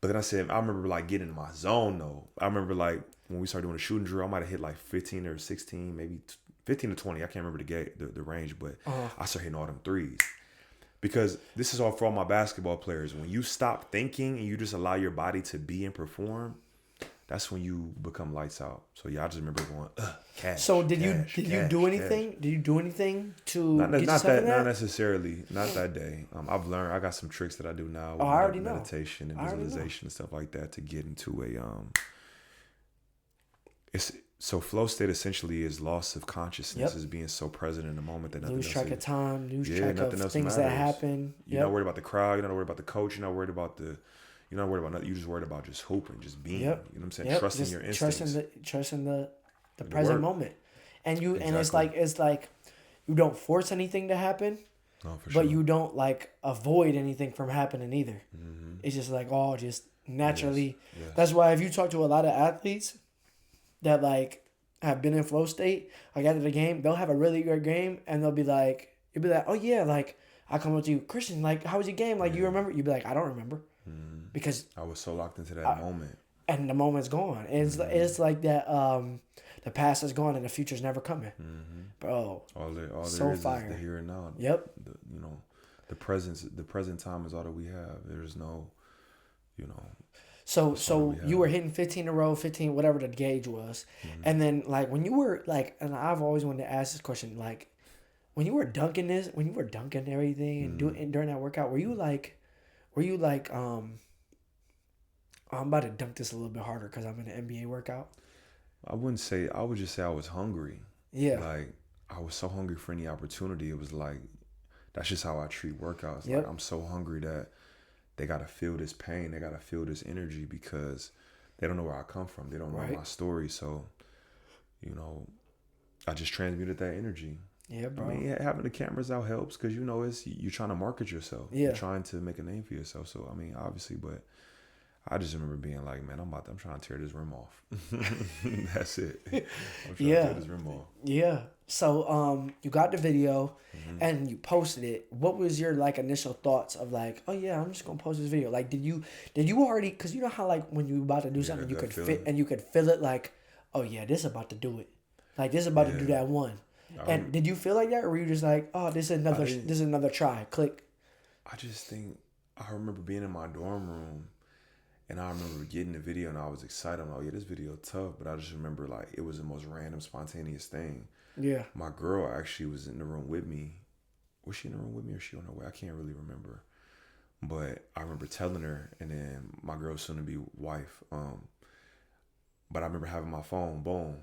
B: But then I remember like getting in my zone though. I remember like when we started doing the shooting drill, I might have hit like 15 or 16, maybe 15 to 20. I can't remember the range, but I started hitting all them threes. Because this is all for all my basketball players. When you stop thinking and you just allow your body to be and perform, that's when you become lights out. So yeah, I just remember going, cash.
A: So did you do anything?
B: Cash.
A: Did you do anything to
B: Not
A: get yourself in that?
B: not necessarily. Not that day. I've learned. I got some tricks that I do now. With
A: I already know.
B: Meditation and visualization and stuff like that to get into So flow state essentially is loss of consciousness, is being so present in the moment that nothing
A: lose
B: else
A: track of time, lose track
B: nothing
A: of
B: else
A: things
B: matters.
A: that happen.
B: You're not worried about the crowd. You're not worried about the coach. You're not worried about nothing. You're just worried about just hooping, just being. You know what I'm saying? Trusting
A: just
B: your instincts.
A: Trusting the present moment. And it's like you don't force anything to happen.
B: No, for sure.
A: But you don't like avoid anything from happening either.
B: Mm-hmm.
A: It's just like all just naturally.
B: Yes.
A: That's why if you talk to a lot of athletes that like have been in flow state, like after the game, they'll have a really good game and you'll be like, oh yeah, like I come up to you, Christian, like how was your game? Like you remember? You'd be like, I don't remember, because
B: I was so locked into that moment,
A: and the moment's gone. It's like that. The past is gone and the future's never coming, bro.
B: All there
A: so
B: is
A: fire.
B: is the here and now.
A: Yep.
B: The present time is all that we have. There's no,
A: So you were hitting 15 in a row, 15, whatever the gauge was. And then like when you were like, and I've always wanted to ask this question, like when you were dunking everything and doing during that workout, were you like, I'm about to dunk this a little bit harder because I'm in an NBA workout?
B: I would just say I was hungry.
A: Yeah.
B: Like I was so hungry for any opportunity. It was like, that's just how I treat workouts.
A: Yep.
B: Like I'm so hungry that they got to feel this pain. They got to feel this energy because they don't know where I come from. They don't know my story. So, I just transmuted that energy.
A: Yeah, bro.
B: I mean, having the cameras out helps because, you're trying to market yourself.
A: Yeah.
B: You're trying to make a name for yourself. So, I mean, obviously, but I just remember being like, man, I'm trying to tear this rim off. That's it. I'm trying to tear this rim off.
A: Yeah. So you got the video and you posted it. What was your like initial thoughts of like, oh yeah, I'm just gonna post this video? Like did you already, because you know how like when you about to do something you could feel it like, oh yeah, this is about to do it. Like this is about to do that one. And did you feel like that, or were you just like, oh, this is another try, click?
B: I just think I remember being in my dorm room. And I remember getting the video and I was excited. I'm like, oh, yeah, this video tough. But I just remember like it was the most random, spontaneous thing.
A: Yeah.
B: My girl actually was in the room with me. Was she in the room with me or was she on her way? I can't really remember. But I remember telling her, and then my girl's soon to be wife. But I remember having my phone, boom.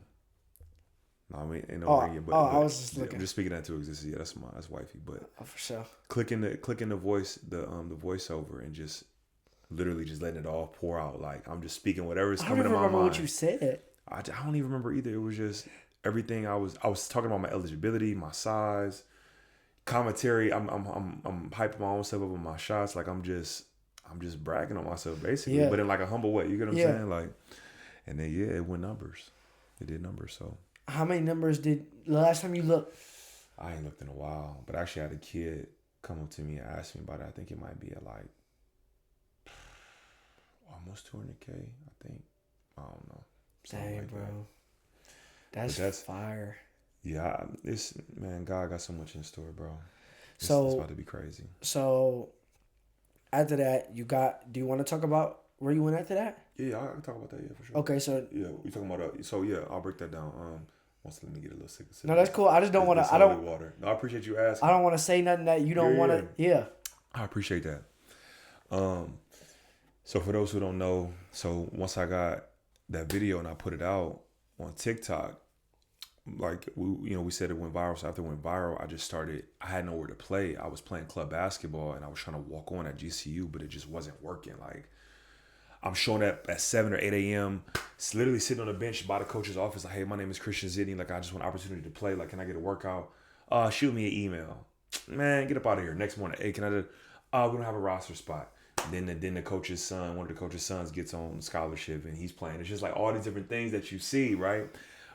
B: No, I mean, ain't no ringing, but
A: I was just looking.
B: I'm just speaking that to existence. Yeah, that's wifey. But
A: for sure.
B: Clicking the voice, the voiceover, and just literally just letting it all pour out. Like I'm just speaking whatever's coming to my mind. I don't remember
A: what you said.
B: I don't even remember either. It was just everything. I was talking about my eligibility, my size, commentary. I'm hyping my own self up on my shots. Like I'm just bragging on myself basically, but in like a humble way. You get what I'm saying? Like, and then it went numbers. It did numbers. So
A: how many numbers did the last time you looked?
B: I ain't looked in a while, but I actually had a kid come up to me and ask me about it. I think it might be at like almost 200K, I think. I don't know.
A: Dang, like bro. That's fire.
B: Yeah, God got so much in store, bro. It's about to be crazy.
A: So, after that, do you want to talk about where you went after that?
B: Yeah, I can talk about that, yeah, for sure.
A: Okay, so.
B: Yeah, we talking about I'll break that down. Let me get a little sick.
A: No, that's cool. I just don't want to. I don't.
B: Water. No, I appreciate you asking.
A: I don't want to say nothing that you don't want to. Yeah.
B: I appreciate that. So for those who don't know, once I got that video and I put it out on TikTok, like we said it went viral. So after it went viral, I had nowhere to play. I was playing club basketball and I was trying to walk on at GCU, but it just wasn't working. Like I'm showing up at 7 or 8 a.m. It's literally sitting on a bench by the coach's office. Like, hey, my name is Christian Zitney. Like, I just want an opportunity to play. Like, can I get a workout? Shoot me an email. man, get up out of here. Next morning, hey, can I do? We don't have a roster spot. Then the coach's son, one of the coach's sons gets on scholarship and he's playing. It's just like all these different things that you see, right?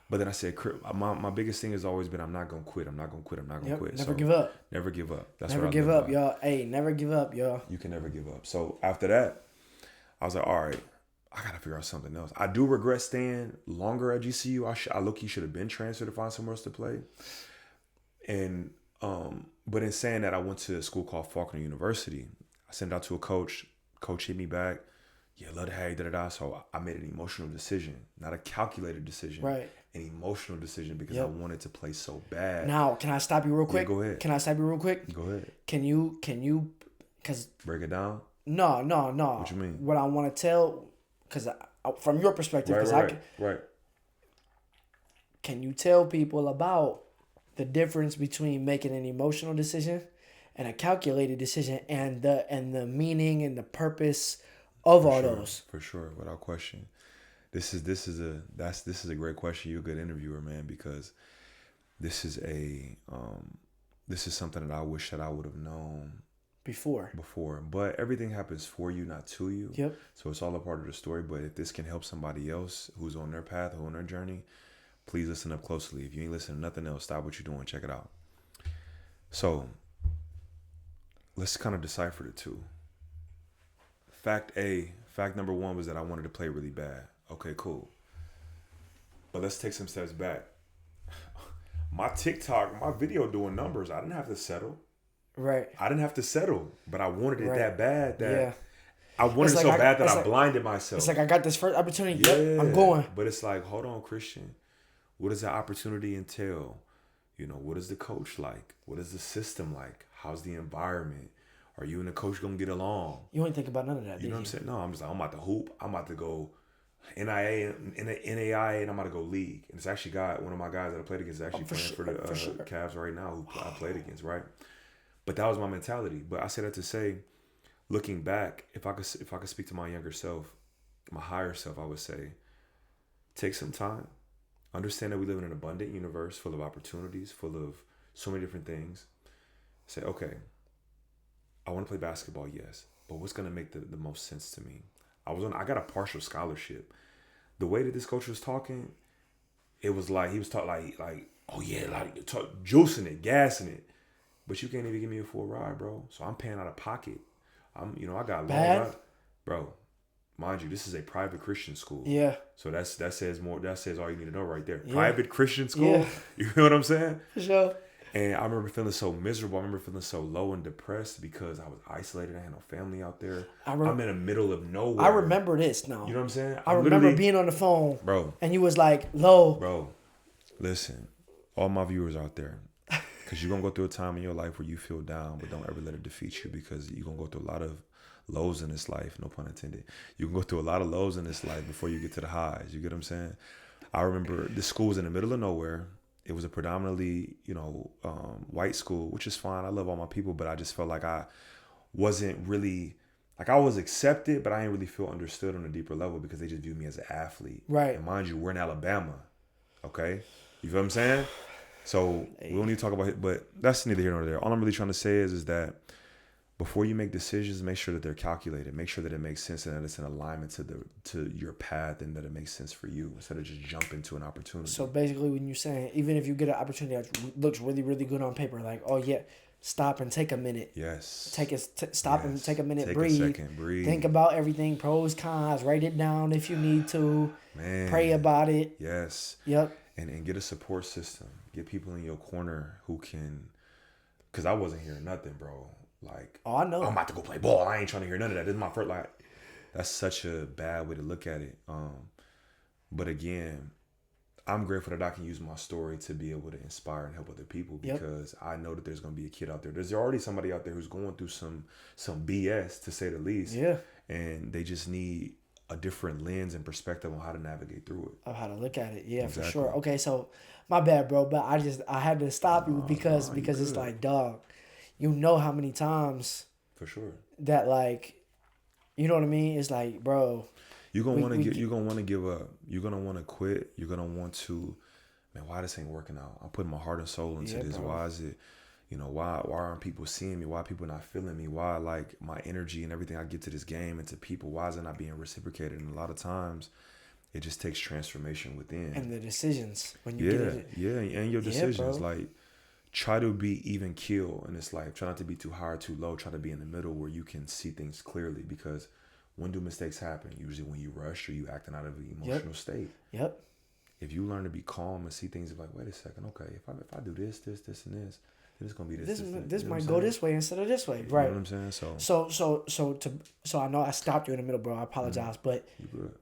B: But then I said, my biggest thing has always been, I'm not going to quit. I'm not going to quit. I'm not going to quit.
A: Never give up.
B: Never give up. That's
A: never
B: what I
A: give
B: live
A: up,
B: by.
A: y'all. Hey, never give up, y'all.
B: You can never give up. So after that, I was like, all right, I got to figure out something else. I do regret staying longer at GCU. I look-key should have been transferred to find somewhere else to play. And, but in saying that, I went to a school called Faulkner University. I sent it out to a coach. Coach hit me back. Yeah, love to have you, da-da-da. So I made an emotional decision, not a calculated decision.
A: Right.
B: An emotional decision because I wanted to play so bad.
A: Now, can I stop you real quick?
B: Yeah, go ahead.
A: Can I stop you real quick?
B: Go ahead.
A: Can you, because...
B: Break it down?
A: No.
B: What you mean?
A: What I want to tell, because from your perspective,
B: Right.
A: Can you tell people about the difference between making an emotional decision and a calculated decision, and the meaning and the purpose of all those?
B: For sure, without question. This is a great question. You're a good interviewer, man, because this is something that I wish that I would have known before. But everything happens for you, not to you.
A: Yep.
B: So it's all a part of the story. But if this can help somebody else who's on their path or on their journey, please listen up closely. If you ain't listening to nothing else, stop what you're doing. Check it out. So let's kind of decipher the two. Fact number one was that I wanted to play really bad. Okay, cool. But let's take some steps back. My TikTok, my video doing numbers, I didn't have to settle.
A: Right.
B: I didn't have to settle, but I wanted it that bad that I wanted
A: it
B: so bad that I blinded myself.
A: It's like I got this first opportunity.
B: Yeah,
A: yep, I'm going.
B: But it's like, hold on, Christian. What does that opportunity entail? What is the coach like? What is the system like? How's the environment? Are you and the coach gonna get along?
A: You ain't think about none of that.
B: You know what I'm saying? No, I'm just like, I'm about to hoop. I'm about to go NIA, NAIA, and I'm about to go league. And it's actually one of my guys that I played against is actually playing for the Cavs right now, who I played against, right? But that was my mentality. But I say that to say, looking back, if I could speak to my younger self, my higher self, I would say, take some time. Understand that we live in an abundant universe full of opportunities, full of so many different things. Say, okay, I want to play basketball, yes, but what's going to make the most sense to me? I got a partial scholarship. The way that this coach was talking, it was like he was talking like oh yeah, like juicing it, gassing it, but you can't even give me a full ride, bro. So I'm paying out of pocket. I got long ride, bro. Mind you, this is a private Christian school. Yeah. So that says more. That says all you need to know right there. Yeah. Private Christian school. Yeah. You know what I'm saying? For sure. And I remember feeling so miserable. I remember feeling so low and depressed because I was isolated. I had no family out there. I'm in the middle of nowhere.
A: I remember this now.
B: You know what I'm saying?
A: I remember being on the phone, bro. And you was like, low.
B: Bro, listen, all my viewers out there, because you're going to go through a time in your life where you feel down, but don't ever let it defeat you, because you're going to go through a lot of lows in this life, no pun intended. You can go through a lot of lows in this life before you get to the highs. You get what I'm saying? I remember this school was in the middle of nowhere. It was a predominantly, white school, which is fine. I love all my people, but I just felt like I wasn't really, like I was accepted, but I didn't really feel understood on a deeper level because they just viewed me as an athlete. Right. And mind you, we're in Alabama. Okay? You feel what I'm saying? So we don't need to talk about it, but that's neither here nor there. All I'm really trying to say is that before you make decisions, make sure that they're calculated. Make sure that it makes sense and that it's in alignment to your path, and that it makes sense for you instead of just jumping to an opportunity.
A: So basically, when you're saying, even if you get an opportunity that looks really, really good on paper, like, oh yeah, stop and take a minute. Yes. Stop and take a minute. Breathe. A second. Breathe. Think about everything, pros, cons. Write it down if you need to. Man. Pray about it.
B: Yes. Yep. And get a support system. Get people in your corner who can, because I wasn't hearing nothing, bro. Like, oh, I know. I'm about to go play ball. I ain't trying to hear none of that. This is my first, like, that's such a bad way to look at it. But again, I'm grateful that I can use my story to be able to inspire and help other people, because I know that there's going to be a kid out there. There's already somebody out there who's going through some BS, to say the least. Yeah. And they just need a different lens and perspective on how to navigate through it.
A: Of how to look at it. Yeah, exactly. For sure. Okay, so my bad, bro, but I had to stop you because it's like, dog, you know how many times
B: for sure
A: that, like, you know what I mean? It's like, bro,
B: you're gonna want to you're gonna want to give up. You're gonna want to quit. You're gonna want to, man, why this ain't working out? I'm putting my heart and soul into this. Bro. Why is it? You know, why aren't people seeing me? Why are people not feeling me? Why, like, my energy and everything I give to this game and to people, why is it not being reciprocated? And a lot of times it just takes transformation within.
A: And the decisions when you get it.
B: Yeah, and your decisions.
A: Bro.
B: Like, try to be even keel in this life. Try not to be too high or too low. Try to be in the middle where you can see things clearly, because when do mistakes happen? Usually when you rush or you acting out of an emotional state.
A: Yep.
B: If you learn to be calm and see things like, wait a second, okay, if I do this, and this, then it's gonna be this.
A: This might go this way instead of this way, right?
B: You know what I'm saying?
A: So I know I stopped you in the middle, bro. I apologize, but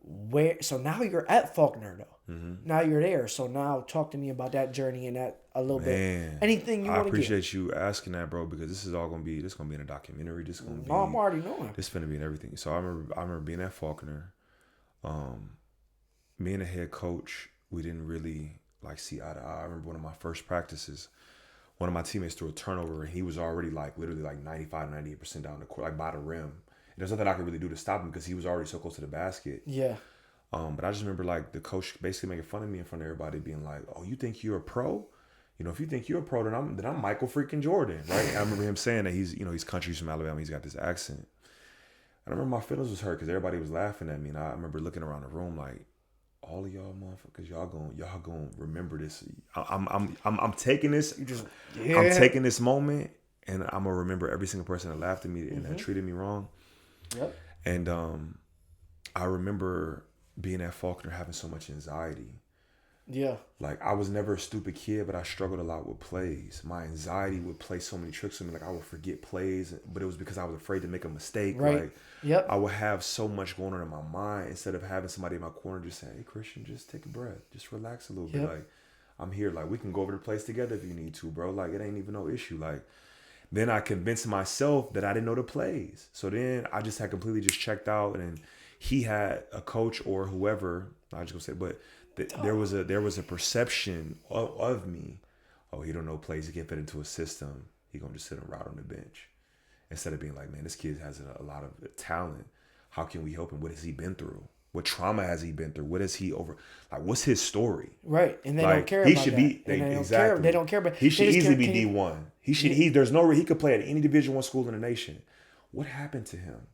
A: where? So now you're at Faulkner though.
B: Mm-hmm.
A: Now you're there. So now talk to me about that journey and that a little bit. Anything you want to get.
B: I appreciate you asking that, bro, because this is all gonna be. This gonna be in a documentary. This gonna be.
A: No, I'm already knowing.
B: This gonna be in everything. So I remember being at Faulkner. Me and the head coach, we didn't really like see eye to eye. I remember one of my first practices, one of my teammates threw a turnover and he was already like literally like 95, 98% down the court, like by the rim. And there's nothing I could really do to stop him because he was already so close to the basket.
A: Yeah.
B: But I just remember like the coach basically making fun of me in front of everybody, being like, "Oh, you think you're a pro? You know, if you think you're a pro, then I'm Michael freaking Jordan, right?" And I remember him saying that he's country, he's from Alabama, he's got this accent. And I remember my feelings was hurt because everybody was laughing at me, and I remember looking around the room like, all of y'all motherfuckers, y'all gonna remember this. I'm taking this. I'm taking this moment, and I'm gonna remember every single person that laughed at me and that treated me wrong.
A: Yep.
B: And I remember being at Faulkner having so much anxiety.
A: Yeah.
B: Like, I was never a stupid kid, but I struggled a lot with plays. My anxiety would play so many tricks on me. Like, I would forget plays, but it was because I was afraid to make a mistake.
A: Right.
B: Like,
A: yep.
B: I would have so much going on in my mind instead of having somebody in my corner just saying, "Hey, Christian, just take a breath. Just relax a little bit. Like, I'm here. Like, we can go over the place together if you need to, bro. Like, it ain't even no issue." Like, then I convinced myself that I didn't know the plays. So then I just had completely just checked out, and he had a coach or whoever, I just gonna say, but there was a perception of me. Oh, he don't know plays. He can't fit into a system. He gonna just sit and rot on the bench, instead of being like, man, this kid has a lot of talent. How can we help him? What has he been through? What trauma has he been through? What is he over? Like, what's his story?
A: Right, and they
B: like,
A: don't care.
B: He
A: about
B: should
A: that.
B: be.
A: They don't care about.
B: He should easily be D1. He should. There's no. He could play at any Division I school in the nation. What happened to him?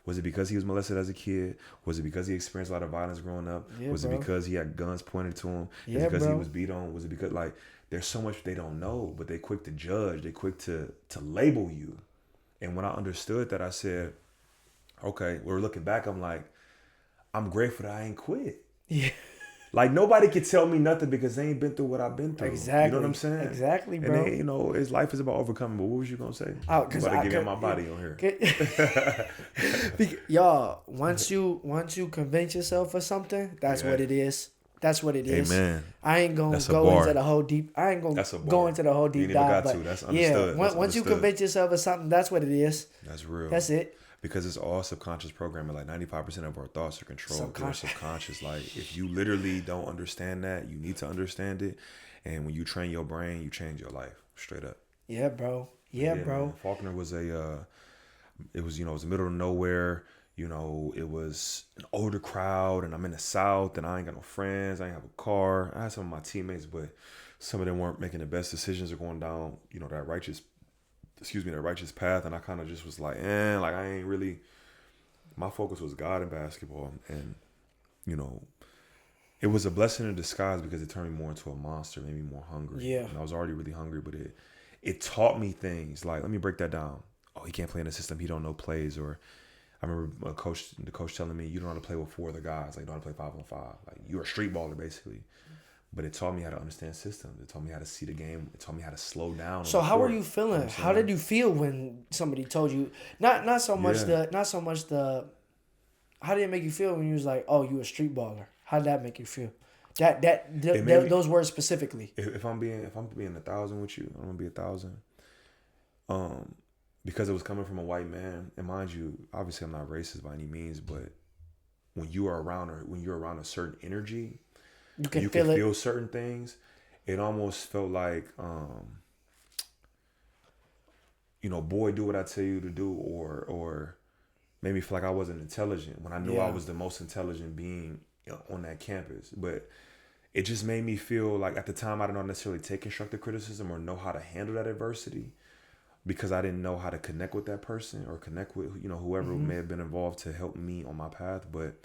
B: Was it because he was molested as a kid? Was it because he experienced a lot of violence growing up? Was it because he had guns pointed to him? Was it because he was beat on? Was it because, like, there's so much they don't know, but they quick to judge. They quick to label you. And when I understood that, I said, okay, we're looking back. I'm like, I'm grateful that I ain't quit.
A: Yeah.
B: Like, nobody could tell me nothing because they ain't been through what I've been through.
A: Exactly.
B: You know what I'm saying?
A: Exactly, bro.
B: And then, you know, his life is about overcoming. But what was you gonna say?
A: Oh, because
B: I give my body on here.
A: Y'all, once you convince yourself of something, that's what it is. That's what it is.
B: Amen.
A: I ain't gonna go into the whole deep. I ain't gonna go into the whole deep dive. But that's understood. Once you convince yourself of something, that's what it is.
B: That's real.
A: That's it.
B: Because it's all subconscious programming. Like 95% of our thoughts are controlled. They're subconscious. Like, if you literally don't understand that, you need to understand it. And when you train your brain, you change your life. Straight up.
A: Yeah, bro. Yeah, bro.
B: Man. Faulkner was it was the middle of nowhere. You know, it was an older crowd, and I'm in the South, and I ain't got no friends. I ain't have a car. I had some of my teammates, but some of them weren't making the best decisions or going down, that righteous path. And I kind of just was like, I ain't really, my focus was God and basketball. And, it was a blessing in disguise because it turned me more into a monster, made me more hungry.
A: Yeah.
B: And I was already really hungry, but it taught me things. Like, let me break that down. Oh, he can't play in the system. He don't know plays. Or I remember the coach telling me, you don't know how to play with four other guys. Like, you don't know how to play 5-on-5. Like, you're a street baller, basically. But it taught me how to understand systems. It taught me how to see the game. It taught me how to slow down.
A: So how were you feeling? How did you feel when somebody told you not so much the how did it make you feel when you was like, oh, you a street baller? How did that make you feel? Those words specifically.
B: If I'm being 1,000 with you, I'm gonna be 1,000. Because it was coming from a white man, and mind you, obviously I'm not racist by any means, but when you're around a certain energy, you can feel certain things. It almost felt like, boy, do what I tell you to do, or made me feel like I wasn't intelligent when I knew I was the most intelligent being on that campus. But it just made me feel like, at the time, I didn't necessarily take constructive criticism or know how to handle that adversity. because I didn't know how to connect with that person or connect with, whoever may have been involved to help me on my path. But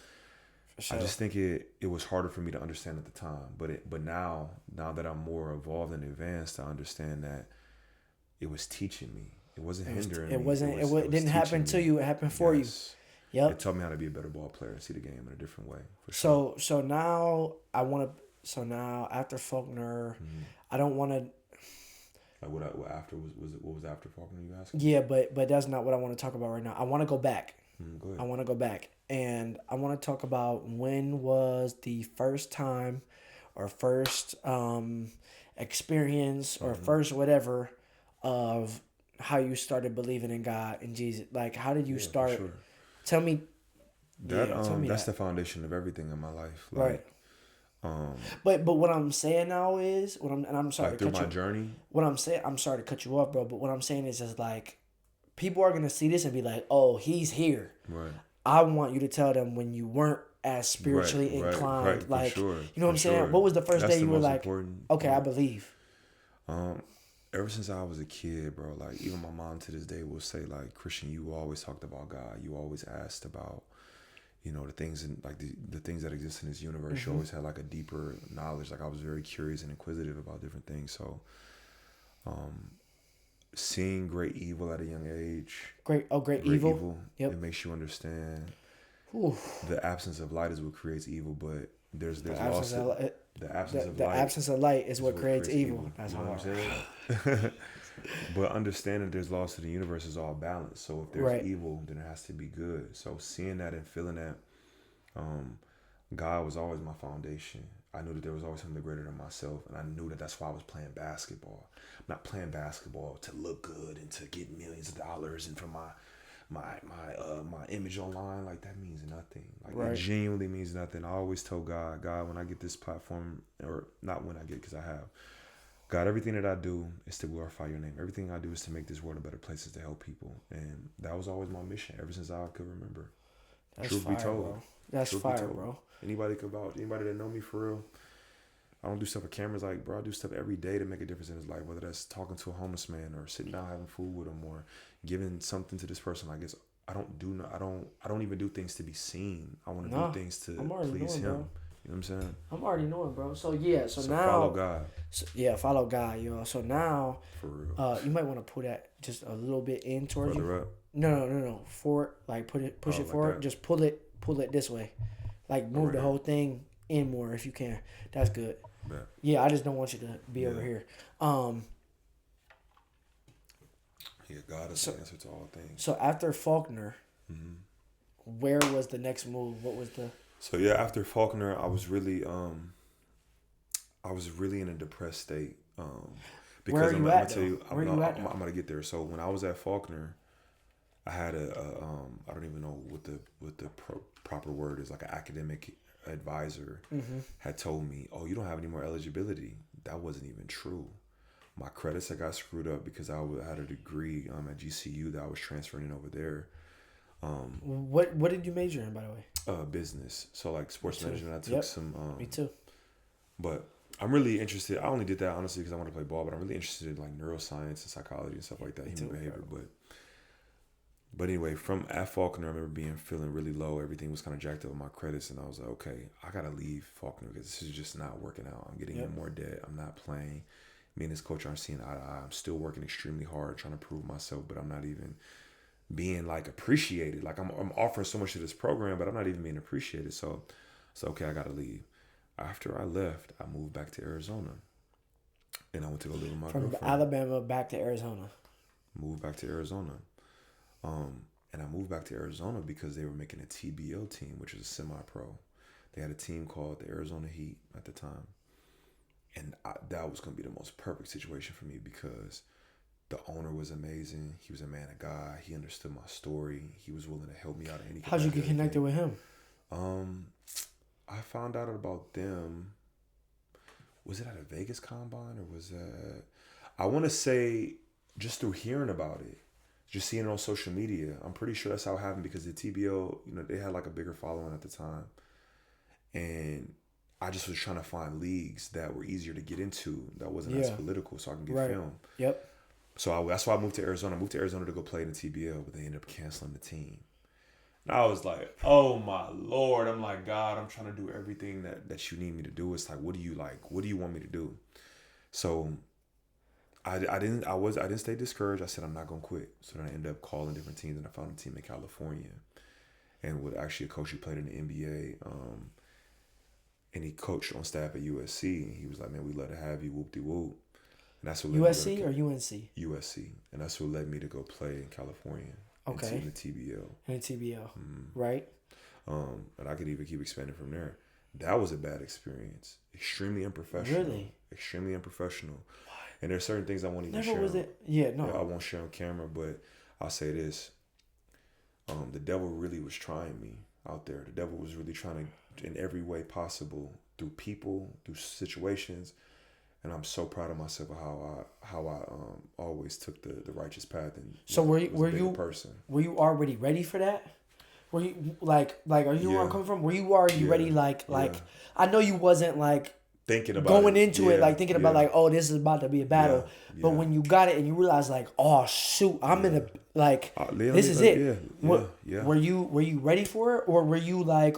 A: Sure.
B: I just think it was harder for me to understand at the time. But now that I'm more evolved and advanced, I understand that it was teaching me. It wasn't hindering me.
A: It didn't happen to you. It happened for you. Yep.
B: It taught me how to be a better ball player and see the game in a different way. For sure.
A: So now I want to. So now after Faulkner, I don't want to.
B: Like what after what was after Faulkner? You asking?
A: Yeah, but that's not what I want to talk about right now. I want to go back.
B: Go ahead.
A: I want to go back, and I want to talk about when was the first time, or first experience, or first whatever, of how you started believing in God and Jesus. Like, how did you start?
B: Sure.
A: Tell me.
B: Tell me that's the foundation of everything in my life. Like,
A: right. But what I'm saying now is I'm sorry
B: like
A: to
B: through
A: cut
B: my
A: you.
B: journey.
A: What I'm saying, I'm sorry to cut you off, bro. But what I'm saying is just like, people are gonna see this and be like, "Oh, he's here."
B: Right.
A: I want you to tell them when you weren't as spiritually inclined.
B: Right,
A: like,
B: for sure,
A: you know what I'm saying? What was the first day you were like, "Okay, I believe."
B: Ever since I was a kid, bro, like even my mom to this day will say, like, Christian, you always talked about God. You always asked about, the things in like the things that exist in this universe. You always had like a deeper knowledge. Like I was very curious and inquisitive about different things. So, seeing great evil at a young age.
A: Great evil. Yep.
B: It makes you understand.
A: Ooh.
B: The absence of light is what creates evil, but there's
A: the
B: loss.
A: The absence of light is what creates evil. That's
B: you know
A: hard.
B: what I'm saying? But understanding there's loss to the universe is all balanced. So if there's evil, then it has to be good. So seeing that and feeling that, God was always my foundation. I knew that there was always something greater than myself, and I knew that that's why I was playing basketball. I'm not playing basketball to look good and to get millions of dollars and for my image online. Like, that means nothing. Like, it genuinely means nothing. I always tell God, when I get this platform, or not when I get, because I have, God, everything that I do is to glorify your name. Everything I do is to make this world a better place, to help people. And that was always my mission ever since I could remember.
A: That's
B: Truth
A: fire,
B: be told.
A: bro. That's
B: Truth
A: fire, bro.
B: Anybody that know me for real, I don't do stuff with cameras. Like, bro, I do stuff every day to make a difference in his life, whether that's talking to a homeless man or sitting down having food with him or giving something to this person. I guess I don't even do things to be seen. I want to do things to please him.
A: Bro.
B: You know what I'm saying?
A: I'm already knowing, bro. So now
B: follow God.
A: Follow God, y'all. So now,
B: for real,
A: you might want to pull that just a little bit in towards
B: further
A: you.
B: Up.
A: No. Forward, like push it forward. That. Just pull it this way, like move the whole thing in more if you can. That's good. Yeah, I just don't want you to be over here.
B: Yeah, God is the answer to all things.
A: So after Faulkner, where was the next move? What was the?
B: So yeah, after Faulkner, I was really in a depressed state. Because I'm gonna tell you, I'm gonna get there. So when I was at Faulkner, I had I don't even know what the proper word is, like an academic advisor had told me, "Oh, you don't have any more eligibility." That wasn't even true. My credits had got screwed up because I had a degree at GCU that I was transferring over there.
A: What did you major in, by the way?
B: Business. So like sports management. I took some.
A: Me too.
B: But I'm really interested. I only did that honestly because I want to play ball. But I'm really interested in like neuroscience and psychology and stuff like that, human behavior. But anyway, from at Faulkner, I remember feeling really low. Everything was kind of jacked up with my credits, and I was like, okay, I gotta leave Faulkner because this is just not working out. I'm getting in more debt. I'm not playing. Me and this coach aren't seeing eye to eye. I'm still working extremely hard, trying to prove myself, but I'm not even being like appreciated. Like I'm offering so much to this program, but I'm not even being appreciated. So okay, I gotta leave. After I left, I moved back to Arizona, and I went to go live with my girlfriend.
A: From Alabama back to Arizona.
B: Moved back to Arizona, and I moved back to Arizona because they were making a TBO team, which is a semi-pro. They had a team called the Arizona Heat at the time, and that was gonna be the most perfect situation for me because the owner was amazing. He was a man of God. He understood my story. He was willing to help me out in any.
A: How'd you get connected with him?
B: I found out about them. Was it at a Vegas combine or was that? I want to say just through hearing about it, just seeing it on social media. I'm pretty sure that's how it happened because the TBO, they had like a bigger following at the time, and I just was trying to find leagues that were easier to get into that wasn't as political, so I can get film.
A: Yep.
B: So that's why I moved to Arizona. I moved to Arizona to go play in the TBL, but they ended up canceling the team. And I was like, oh my Lord. I'm like, God, I'm trying to do everything that you need me to do. It's like, what do you like? What do you want me to do? So I didn't stay discouraged. I said, I'm not going to quit. So then I ended up calling different teams, and I found a team in California. And with actually a coach who played in the NBA, and he coached on staff at USC. And he was like, man, we'd love to have you, whoop-de-whoop. And that's what
A: USC or UNC?
B: USC. And that's what led me to go play in California.
A: Okay.
B: In the TBL.
A: In the TBL, right?
B: And I could even keep expanding from there. That was a bad experience. Extremely unprofessional.
A: Really?
B: Extremely unprofessional. And there's certain things I won't even
A: Never
B: share.
A: was it? Yeah, no.
B: I won't share on camera, but I'll say this. The devil really was trying me out there. The devil was really trying to, in every way possible, through people, through situations. And I'm so proud of myself of how I always took the righteous path. And
A: so were you
B: person?
A: Were you already ready for that? Were you like are you where I'm coming from? Were you already ready like I know you wasn't like
B: thinking about
A: going into it like thinking about like, oh, this is about to be a battle. But when you got it and you realized like, oh shoot, I'm in a like this is it. Were you ready for it, or were you like,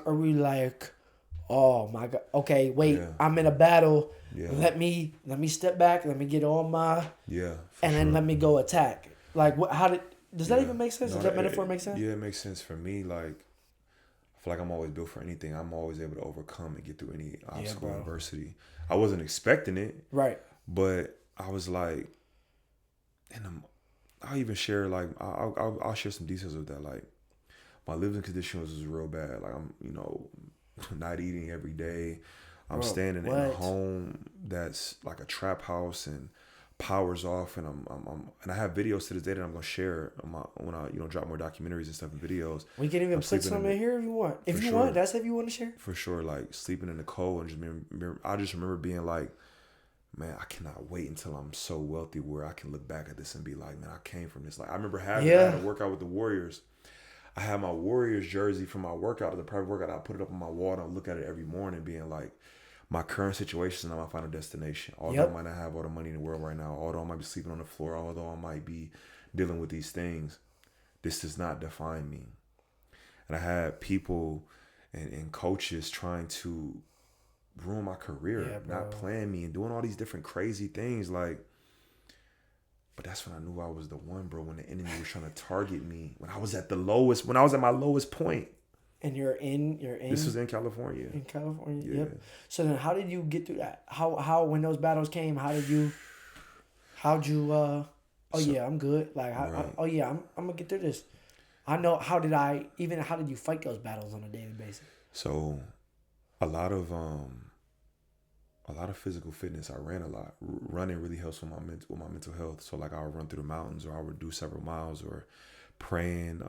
A: oh my God, okay, wait, I'm in a battle. Yeah. Let me step back. Let me get all my and then let me go attack. Like what? How did? Does that even make sense? Does that metaphor make sense?
B: Yeah, it makes sense for me. Like I feel like I'm always built for anything. I'm always able to overcome and get through any obstacle, adversity. I wasn't expecting it,
A: right?
B: But I was like, and I'll even share like I'll share some details of that. Like my living conditions was real bad. Like I'm not eating every day. I'm standing in a home that's like a trap house and power's off, and and I have videos to this day that I'm gonna share when I drop more documentaries and stuff and videos.
A: We can even put some in here if you want. If you want, that's if you want to share.
B: For sure, like sleeping in the cold and I just remember being like, man, I cannot wait until I'm so wealthy where I can look back at this and be like, man, I came from this. Like I remember having to work out with the Warriors. I had my Warriors jersey from my workout, the private workout. I put it up on my wall and I look at it every morning, being like, my current situation is not my final destination. Although I might not have all the money in the world right now, although I might be sleeping on the floor, although I might be dealing with these things, this does not define me. And I had people and coaches trying to ruin my career, not playing me and doing all these different crazy things. Like, but that's when I knew I was the one, bro, when the enemy was trying to target me, when I was at my lowest point. And you're in. This was in California.
A: In California, yep. So then, how did you get through that? How when those battles came, how'd you? I'm good. Like, I'm gonna get through this. I know. How did you fight those battles on a daily basis?
B: So, a lot of physical fitness. I ran a lot. Running really helps with my mental health. So, like, I would run through the mountains, or I would do several miles, or praying,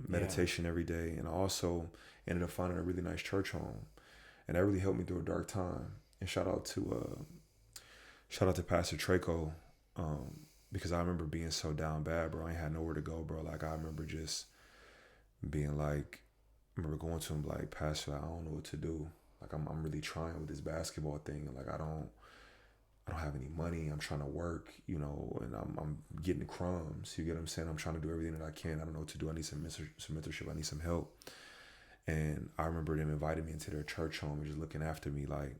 B: meditation every day. And I also ended up finding a really nice church home, and that really helped me through a dark time. And shout out to Pastor Traco, because I remember being so down bad, bro. I ain't had nowhere to go, bro. Like I remember just being like, I remember going to him like, Pastor, I don't know what to do. Like I'm really trying with this basketball thing. Like I don't have any money. I'm trying to work, and I'm getting crumbs. You get what I'm saying? I'm trying to do everything that I can. I don't know what to do. I need some mentorship. I need some help. And I remember them inviting me into their church home and just looking after me, like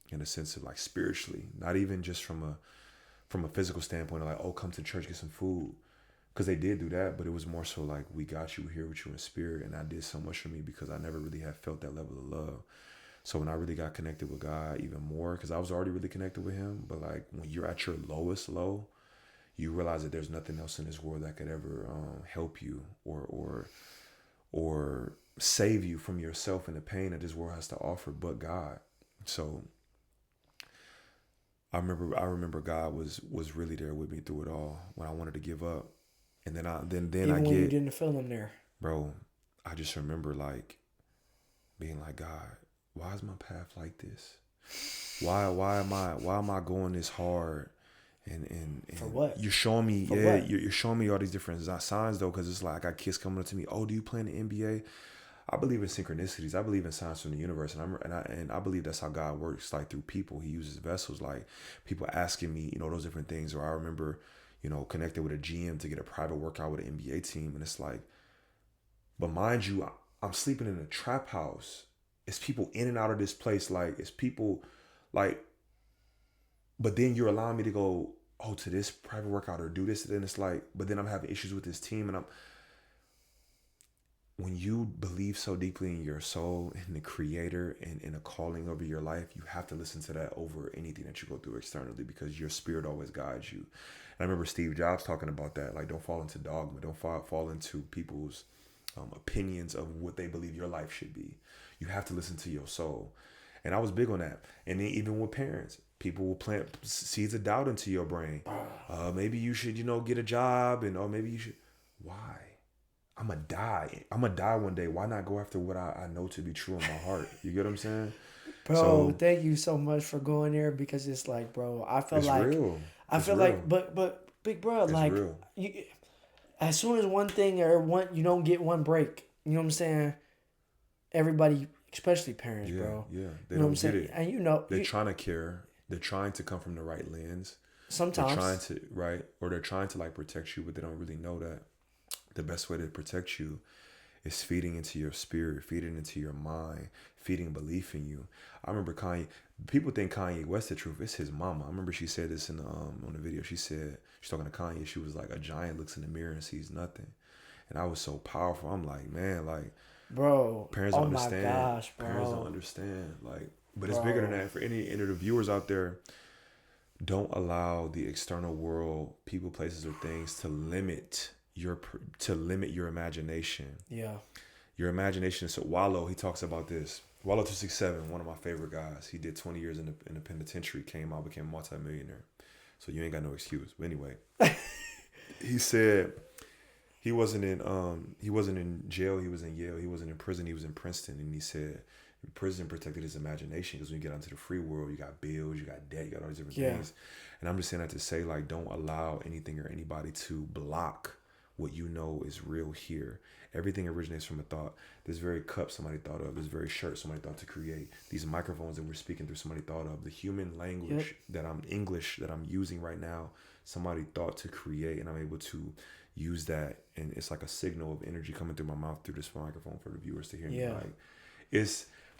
B: in a sense of like spiritually, not even just from a physical standpoint of like, oh, come to church, get some food. Because they did do that, but it was more so like, we got you, we're here with you in spirit. And that did so much for me because I never really had felt that level of love. So when I really got connected with God even more, because I was already really connected with him, but like when you're at your lowest low, you realize that there's nothing else in this world that could ever help you or save you from yourself and the pain that this world has to offer but God. So I remember God was really there with me through it all when I wanted to give up. And then when you didn't feel him there. Bro, I just remember like being like, God, why is my path like this? Why am I going this hard? And
A: for what?
B: You're showing me, you're showing me all these different signs though, because it's like I got kids coming up to me. Oh, do you play in the NBA? I believe in synchronicities. I believe in signs from the universe, and I believe that's how God works. Like through people, He uses vessels. Like people asking me, those different things. Or I remember, connected with a GM to get a private workout with an NBA team. And it's like, but mind you, I'm sleeping in a trap house. It's people in and out of this place. Like, it's people like, but then you're allowing me to go, to this private workout or do this. And then it's like, but then I'm having issues with this team. And when you believe so deeply in your soul and the creator and in a calling over your life, you have to listen to that over anything that you go through externally, because your spirit always guides you. And I remember Steve Jobs talking about that. Like, don't fall into dogma. Don't fall into people's opinions of what they believe your life should be. You have to listen to your soul. And I was big on that. And then even with parents, people will plant seeds of doubt into your brain. Maybe you should, get a job, and maybe you should. Why? I'm gonna die. I'm gonna die one day. Why not go after what I know to be true in my heart? You get what I'm saying?
A: Bro, thank you so much for going there, because it's like, bro, I feel like
B: real.
A: I feel real. Like, but big bro, it's like real. As soon as one thing or you don't get one break, you know what I'm saying? Everybody, especially parents, bro.
B: Yeah, they don't get it.
A: And
B: they're trying to care. They're trying to come from the right lens.
A: Sometimes
B: they're trying to or they're trying to like protect you, but they don't really know that the best way to protect you is feeding into your spirit, feeding into your mind, feeding belief in you. I remember Kanye. People think Kanye West the truth. It's his mama. I remember she said this in on the video. She said, she's talking to Kanye. She was like, a giant looks in the mirror and sees nothing. And I was so powerful. I'm like, man, like,
A: bro,
B: parents don't understand.
A: My gosh, bro.
B: Parents don't understand. Like, but it's bigger than that. For any of the viewers out there, don't allow the external world, people, places, or things to limit your imagination.
A: Yeah.
B: Your imagination. So Wallow, he talks about this. Wallow 267, one of my favorite guys. He did 20 years in the penitentiary, came out, became a multimillionaire. So you ain't got no excuse. But anyway, he said he wasn't in jail. He was in Yale. He wasn't in prison. He was in Princeton. And he said prison protected his imagination, because when you get out into the free world, you got bills, you got debt, you got all these different things. And I'm just saying that to say, like, don't allow anything or anybody to block what you know is real here. Everything originates from a thought. This very cup somebody thought of. This very shirt somebody thought to create. These microphones that we're speaking through, somebody thought of. The human language that I'm using right now, somebody thought to create, and I'm able to use that. And it's like a signal of energy coming through my mouth through this microphone for the viewers to hear me. Like,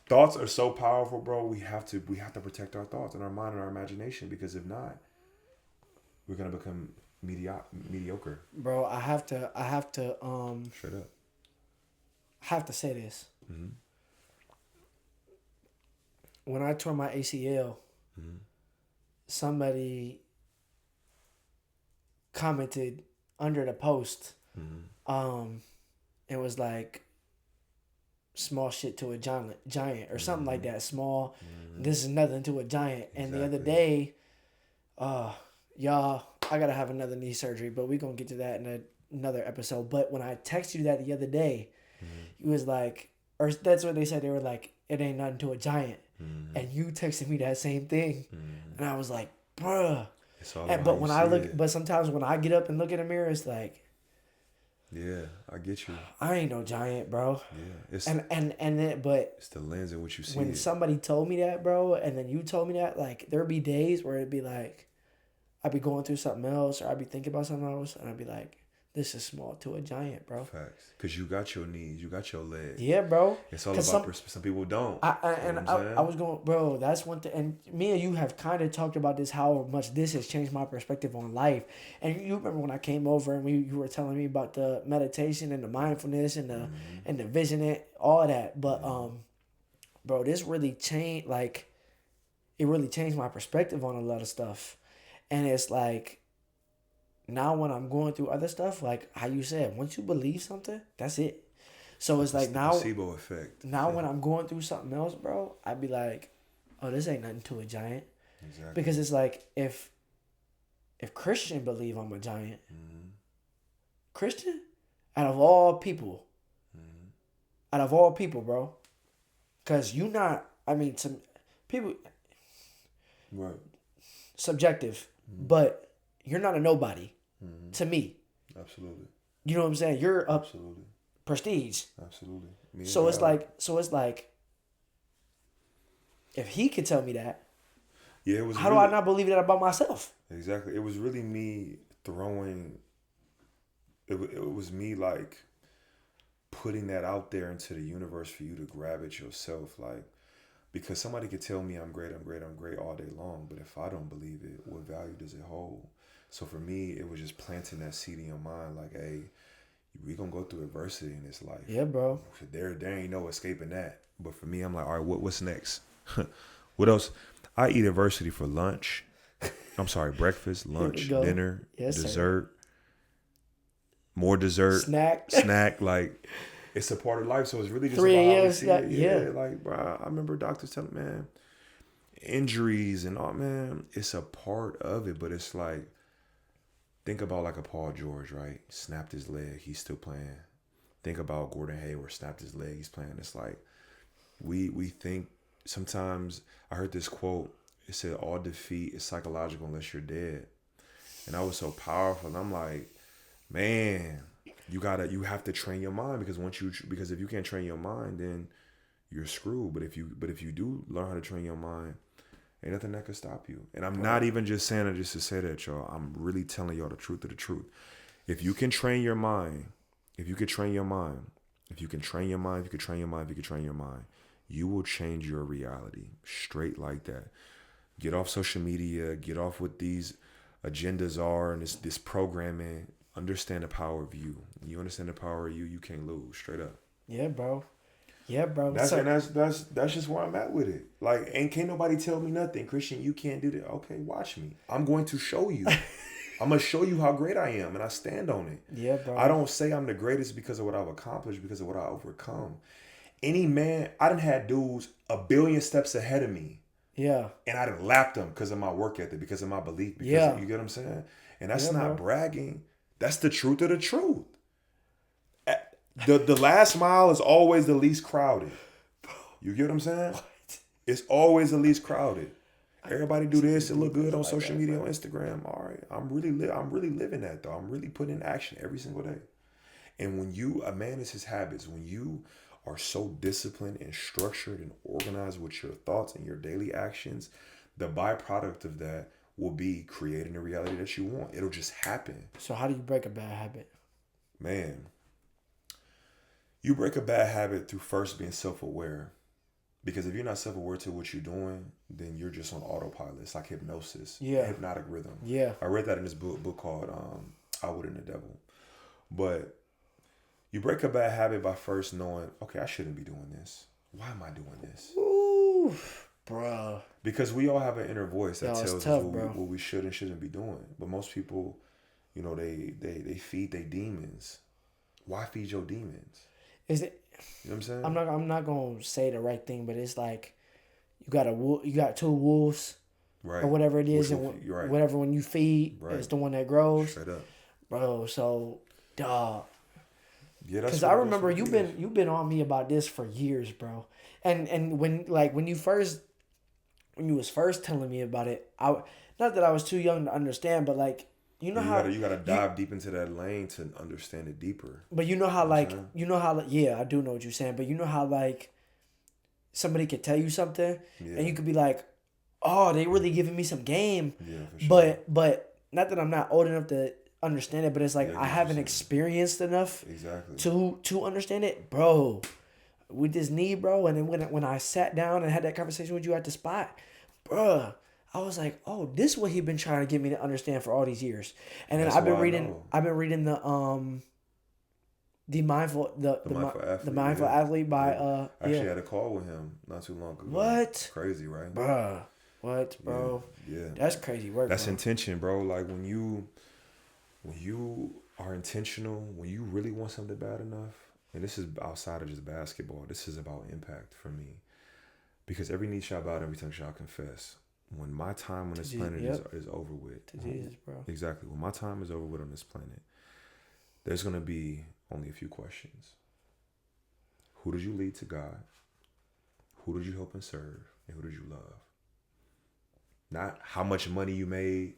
B: thoughts are so powerful, bro. We have to protect our thoughts and our mind and our imagination, because if not, we're gonna become mediocre.
A: Bro, I have to
B: straight up.
A: I have to say this.
B: Mm-hmm.
A: When I tore my ACL, somebody commented under the post, it was like, small shit to a giant or something like that. Small, this is nothing to a giant. And the other day, y'all, I gotta have another knee surgery, but we're gonna get to that in another episode. But when I texted you that the other day, it was like, or that's what they said. They were like, it ain't nothing to a giant. And you texted me that same thing, and I was like, bruh. But when I look, but sometimes when I get up and look in the mirror, it's like,
B: yeah, I get you.
A: I ain't no giant, bro.
B: Yeah, it's
A: it's
B: the lens in which you see
A: when
B: it.
A: somebody told me that, bro, and then you told me that, like, there'd be days where it'd be like, I'd be going through something else, or I'd be thinking about something else, and I'd be like, this is small to a giant, bro.
B: Facts. Because you got your knees, you got your legs.
A: Yeah, bro.
B: It's all about perspective. Some people don't.
A: I was going, bro, that's one thing. And me and you have kind of talked about this, how much this has changed my perspective on life. And you remember when I came over and you were telling me about the meditation and the mindfulness and the and the vision and all that. But bro, this really changed, like, it really changed my perspective on a lot of stuff. And it's like, now when I'm going through other stuff, like how you said, once you believe something, that's it. So it's like now,
B: placebo effect.
A: Now when I'm going through something else, bro, I'd be like, oh, this ain't nothing to a giant.
B: Exactly.
A: Because it's like, if Christian believe I'm a giant, Christian, out of all people, bro, because you not, I mean, some people,
B: right,
A: subjective, but you're not a nobody to me.
B: Absolutely.
A: You know what I'm saying? You're up
B: absolutely
A: prestige.
B: Absolutely.
A: So it's like, if he could tell me that,
B: yeah, it was.
A: How do I not believe that about myself?
B: Exactly. It was really me throwing. It was me like putting that out there into the universe for you to grab it yourself, like, because somebody could tell me I'm great all day long, but if I don't believe it, what value does it hold? So for me, it was just planting that seed in your mind, like, hey, we gonna go through adversity in this life.
A: Yeah, bro.
B: There ain't no escaping that. But for me, I'm like, all right, what's next? What else? I eat adversity for lunch. I'm sorry, breakfast, lunch, dinner,
A: yes,
B: dessert, more dessert, snack. Like, it's a part of life. So it's really just
A: 3
B: about how we
A: a.m.
B: see it. Yeah, like, bro, I remember doctors telling me, man, injuries and all, man, it's a part of it. But it's like, think about like a Paul George, right? Snapped his leg, he's still playing. Think about Gordon Hayward, snapped his leg, he's playing. It's like, we think sometimes. I heard this quote. It said, all defeat is psychological unless you're dead. And that was so powerful. And I'm like, man, you have to train your mind, because if you can't train your mind, then you're screwed. But if you do learn how to train your mind, ain't nothing that could stop you. And I'm not even just saying it just to say that, y'all. I'm really telling y'all the truth of the truth. If you can train your mind, you will change your reality straight like that. Get off social media, get off what these agendas are and this programming. Understand the power of you. When you understand the power of you, you can't lose, straight up.
A: Yeah, bro.
B: That's just where I'm at with it. Like, can't nobody tell me nothing. Christian, you can't do that. Okay, watch me. I'm going to show you. I'm going to show you how great I am, and I stand on it.
A: Yeah, bro.
B: I don't say I'm the greatest because of what I've accomplished, because of what I overcome. Any man, I done had dudes 1 billion steps ahead of me.
A: Yeah.
B: And I done lapped them because of my work ethic, because of my belief. You get what I'm saying? And that's not bragging. That's the truth of the truth. The last mile is always the least crowded. You get what I'm saying? What? It's always the least crowded. Everybody do this. It look good on social media, on Instagram. All right. I'm really living that, though. I'm really putting in action every single day. And when a man is his habits, when you are so disciplined and structured and organized with your thoughts and your daily actions, the byproduct of that will be creating the reality that you want. It'll just happen.
A: So how do you break a bad habit?
B: Man, you break a bad habit through first being self-aware. Because if you're not self-aware to what you're doing, then you're just on autopilot. It's like hypnosis.
A: Yeah.
B: Hypnotic rhythm.
A: Yeah.
B: I read that in this book called Outward and the Devil. But you break a bad habit by first knowing, okay, I shouldn't be doing this. Why am I doing this?
A: Ooh, bro.
B: Because we all have an inner voice that tells
A: tough,
B: us what we should and shouldn't be doing. But most people, they feed their demons. Why feed your demons?
A: Is it?
B: You know what I'm saying?
A: I'm not gonna say the right thing, but it's like you got 2 wolves,
B: right,
A: or whatever it is,
B: right.
A: Whatever when you feed,
B: right.
A: It's the one that grows.
B: Straight up,
A: bro. So, dog.
B: Yeah,
A: because I remember you've been on me about this for years, bro. And when you was first telling me about it, not that I was too young to understand, but like you
B: gotta dive deep into that lane to understand it deeper.
A: But you know how yeah, I do know what you're saying. But you know how like somebody could tell you something, and you could be like, oh, they really giving me some game.
B: Yeah, for sure.
A: But not that I'm not old enough to understand it, but it's like I haven't experienced enough to understand it, bro. With this knee, bro, and then when I sat down and had that conversation with you at the spot, bro, I was like, oh, this is what he been trying to get me to understand for all these years. And then I've been reading the mindful athlete by
B: I actually had a call with him not too long ago.
A: What?
B: Crazy, right?
A: Bruh. What, bro?
B: Yeah.
A: That's crazy work.
B: That's intention, bro. Like when you are intentional, when you really want something bad enough, and this is outside of just basketball, this is about impact for me. Because every knee shall bow, every tongue shall confess. When my time on this planet is over with.
A: To Jesus, bro.
B: Exactly. When my time is over with on this planet, there's going to be only a few questions. Who did you lead to God? Who did you help and serve? And who did you love? Not how much money you made.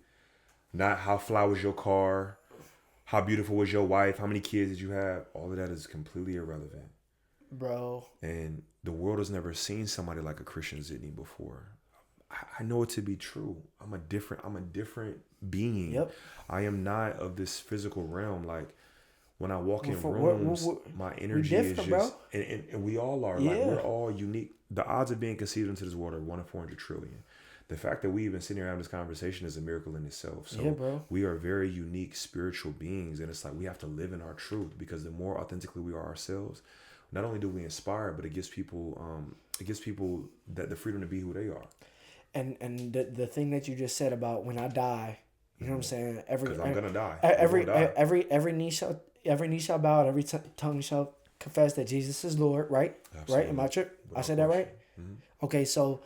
B: Not how fly was your car. How beautiful was your wife? How many kids did you have? All of that is completely irrelevant.
A: Bro.
B: And the world has never seen somebody like a Christian Zitney before. I know it to be true. I'm a different being.
A: Yep.
B: I am not of this physical realm. Like when I walk in
A: We're-
B: rooms,
A: we're-
B: my
A: we
B: energy is
A: different,
B: just,
A: bro.
B: and we all are. Like
A: Yeah.
B: we're all unique. The odds of being conceived into this world are 1 in 400 trillion. The fact that we even sitting here having this conversation is a miracle in itself. So
A: Yeah, bro.
B: we are very unique spiritual beings, and it's like we have to live in our truth, because the more authentically we are ourselves, not only do we inspire, but it gives people that the freedom to be who they are.
A: And the thing that you just said about when I die, you know what I'm saying?
B: Because I'm gonna die. I'm gonna die.
A: Every knee shall bow, and every tongue shall confess that Jesus is Lord. Right?
B: Absolutely.
A: Right? Am I true? I said that right?
B: Mm-hmm.
A: Okay, so,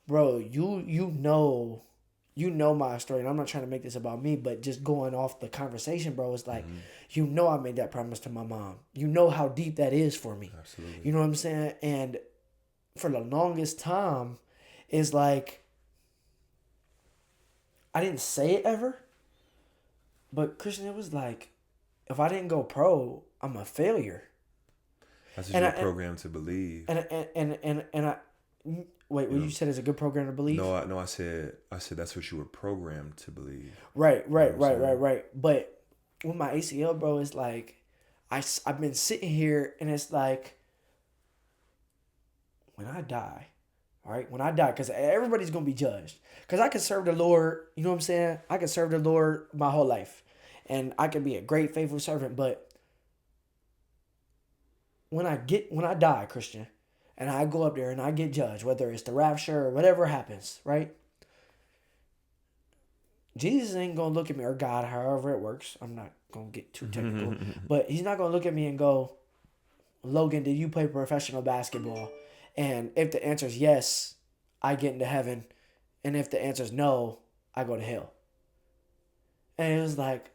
A: bro, you know my story, and I'm not trying to make this about me, but just going off the conversation, bro, it's like, I made that promise to my mom. You know how deep that is for me.
B: Absolutely.
A: You know what I'm saying? And for the longest time, it's like, I didn't say it ever, but Christian, it was like, if I didn't go pro, I'm a failure.
B: That's just your program to believe.
A: Wait, what you said is a good program to believe?
B: No, I said that's what you were programmed to believe.
A: Right. But with my ACL, bro, it's like, I've been sitting here, and it's like, when I die, all right, because everybody's going to be judged. Because I could serve the Lord, you know what I'm saying? I could serve the Lord my whole life. And I could be a great, faithful servant. But when I die, Christian, and I go up there and I get judged, whether it's the rapture or whatever happens, right? Jesus ain't going to look at me, or God, however it works. I'm not going to get too technical. But he's not going to look at me and go, Logan, did you play professional basketball? And if the answer is yes, I get into heaven. And if the answer is no, I go to hell. And it was like,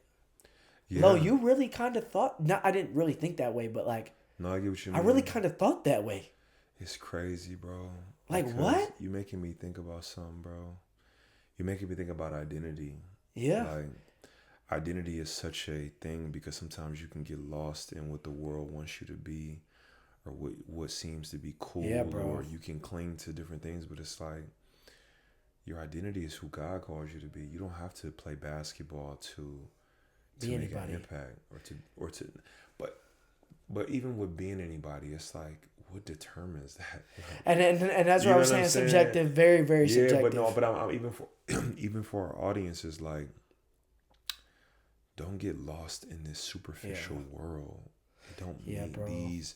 A: Lo, you really kind of thought... No, I didn't really think that way, but like...
B: No, I get what you mean.
A: I really kind of thought that way.
B: It's crazy, bro.
A: Like, what?
B: You making me think about something, bro. You're making me think about identity.
A: Yeah.
B: Like, identity is such a thing, because sometimes you can get lost in what the world wants you to be, or what seems to be cool.
A: Yeah, bro.
B: Or you can cling to different things, but it's like, your identity is who God calls you to be. You don't have to play basketball to make
A: anybody.
B: an impact, or to but even with being anybody, it's like, what determines that?
A: And that's what I was saying. Subjective, very, very subjective.
B: But I'm even for our audiences, like, don't get lost in this superficial world. Don't need these,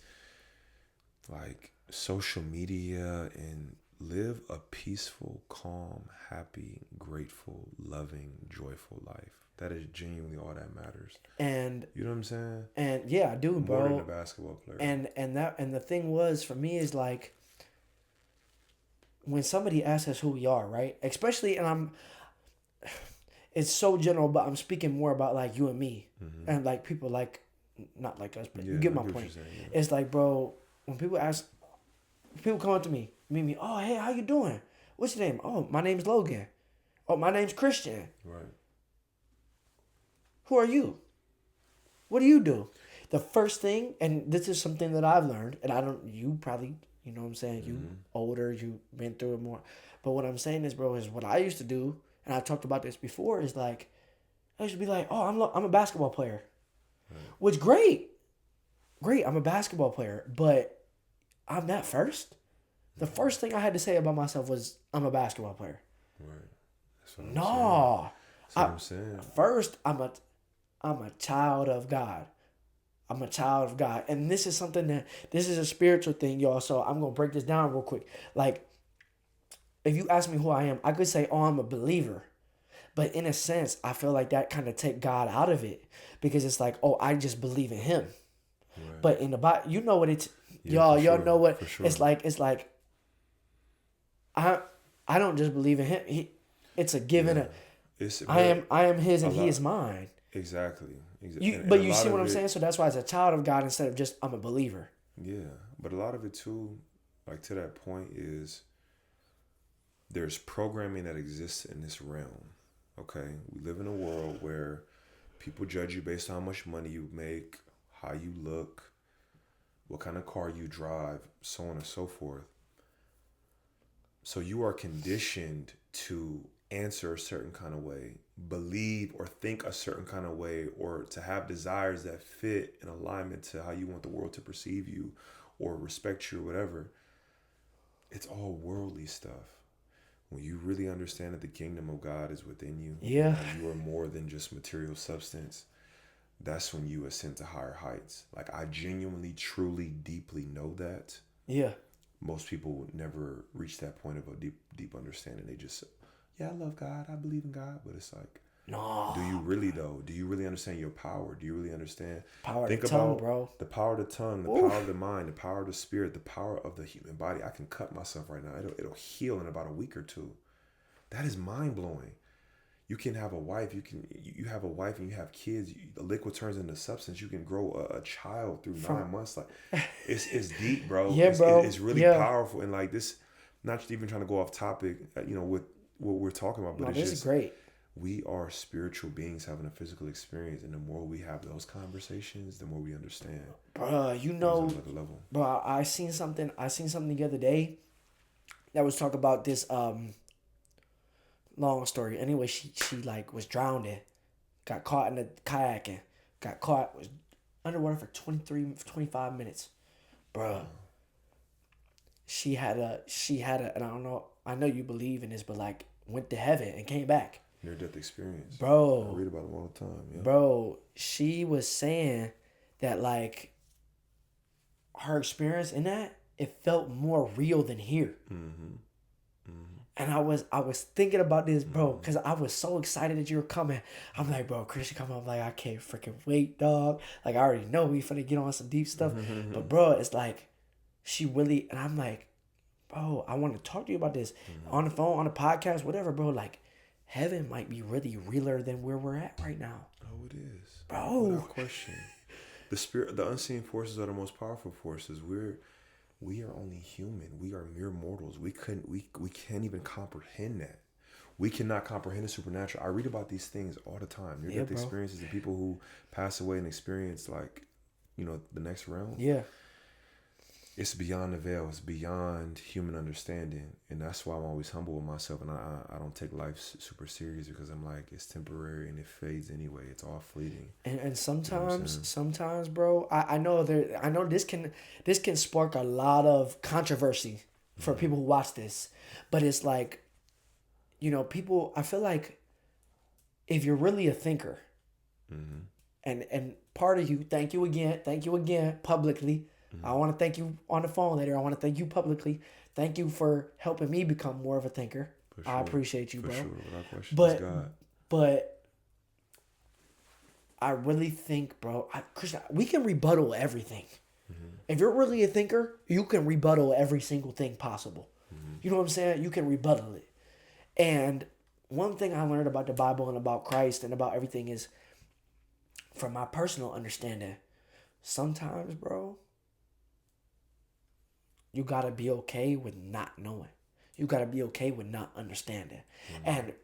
B: like, social media, and live a peaceful, calm, happy, grateful, loving, joyful life. That is genuinely all that matters. And you know what I'm saying?
A: And yeah, I do, bro.
B: More than a basketball player.
A: And the thing was, for me, is like, when somebody asks us who we are, right? Especially, it's so general, but I'm speaking more about like you and me, and like people like, not like us, but you get my point. Saying, yeah. It's like, bro, when people come up to me, meet me, oh, hey, how you doing? What's your name? Oh, my name's Logan. Oh, my name's Christian.
B: Right.
A: Who are you? What do you do? The first thing, and this is something that I've learned, and you probably, you know what I'm saying, you older, you've been through it more. But what I'm saying is, bro, is what I used to do, and I talked about this before, is like, I used to be like, oh, I'm a basketball player. Right. Which, great, I'm a basketball player, but I'm that first. The first thing I had to say about myself was, I'm a basketball player. Right. That's what I'm saying. First, I'm a child of God. I'm a child of God. And this is a spiritual thing, y'all. So I'm going to break this down real quick. Like, if you ask me who I am, I could say, oh, I'm a believer. But in a sense, I feel like that kind of take God out of it. Because it's like, oh, I just believe in him. Right. But in the Bible, you know what it's... y'all know what... Sure. It's like... I don't just believe in him. It's a given. Yeah. I am his and he is mine.
B: Exactly.
A: But you see what I'm saying? So that's why it's a child of God instead of just I'm a believer.
B: Yeah. But a lot of it too, like to that point, is there's programming that exists in this realm. Okay? We live in a world where people judge you based on how much money you make, how you look, what kind of car you drive, so on and so forth. So you are conditioned to answer a certain kind of way, believe or think a certain kind of way, or to have desires that fit in alignment to how you want the world to perceive you or respect you or whatever, it's all worldly stuff. When you really understand that the kingdom of God is within you,
A: Yeah.
B: and you are more than just material substance, that's when you ascend to higher heights. Like, I genuinely, truly, deeply know that.
A: Yeah.
B: Most people would never reach that point of a deep understanding. They just, yeah, I love God, I believe in God, but it's like,
A: No.
B: do you really though? Do you really understand your power? Do you really understand?
A: Power of
B: Think
A: the tongue,
B: about
A: bro.
B: the power of the tongue, the
A: Oof.
B: power of the mind, the power of the spirit, the power of the human body. I can cut myself right now. It'll heal in about a week or two. That is mind blowing. You can have a wife. You have a wife and you have kids. The liquid turns into substance. You can grow a child through 9 months. Like, it's deep, bro.
A: Yeah, bro.
B: It's really powerful. And like this, not even trying to go off topic, with what we're talking about, but it's
A: this
B: just
A: is great.
B: We are spiritual beings having a physical experience, and the more we have those conversations, the more we understand.
A: Bro, bro, I seen something the other day that was talking about this long story. Anyway, she like was drowning, got caught in the kayaking, was underwater for 25 minutes. Bro. She had a and I know you believe in this, but like went to heaven and came back.
B: Near-death experience.
A: Bro.
B: I read about them all the time. Yeah.
A: Bro, she was saying that like her experience in that, it felt more real than here.
B: Mm-hmm. Mm-hmm.
A: And I was thinking about this, bro, because I was so excited that you were coming. I'm like, bro, Christian coming. I'm like, I can't freaking wait, dog. Like, I already know we finna get on some deep stuff. But, bro, it's like, she really, and I'm like, bro, I want to talk to you about this on the phone, on the podcast, whatever, bro. Like, heaven might be really realer than where we're at right now.
B: Oh, it is.
A: Bro.
B: Without question. The unseen forces are the most powerful forces. We are only human. We are mere mortals. We can't even comprehend that. We cannot comprehend the supernatural. I read about these things all the time. Near-death experiences and people who pass away and experience like, the next realm.
A: Yeah.
B: It's beyond the veil. It's beyond human understanding. And that's why I'm always humble with myself. And I don't take life super serious, because I'm like, it's temporary and it fades anyway. It's all fleeting.
A: And sometimes, bro, I know this can spark a lot of controversy for people who watch this. But it's like, people, I feel like if you're really a thinker, and part of you, thank you again, publicly. I want to thank you on the phone later. I want to thank you publicly. Thank you for helping me become more of a thinker. Sure. I appreciate you, bro.
B: Sure, without question.
A: But I really think, bro, Christian, we can rebuttal everything. If you're really a thinker, you can rebuttal every single thing possible. You know what I'm saying? You can rebuttal it. And one thing I learned about the Bible and about Christ and about everything is, from my personal understanding, sometimes, bro, you gotta be okay with not knowing. You gotta be okay with not understanding. And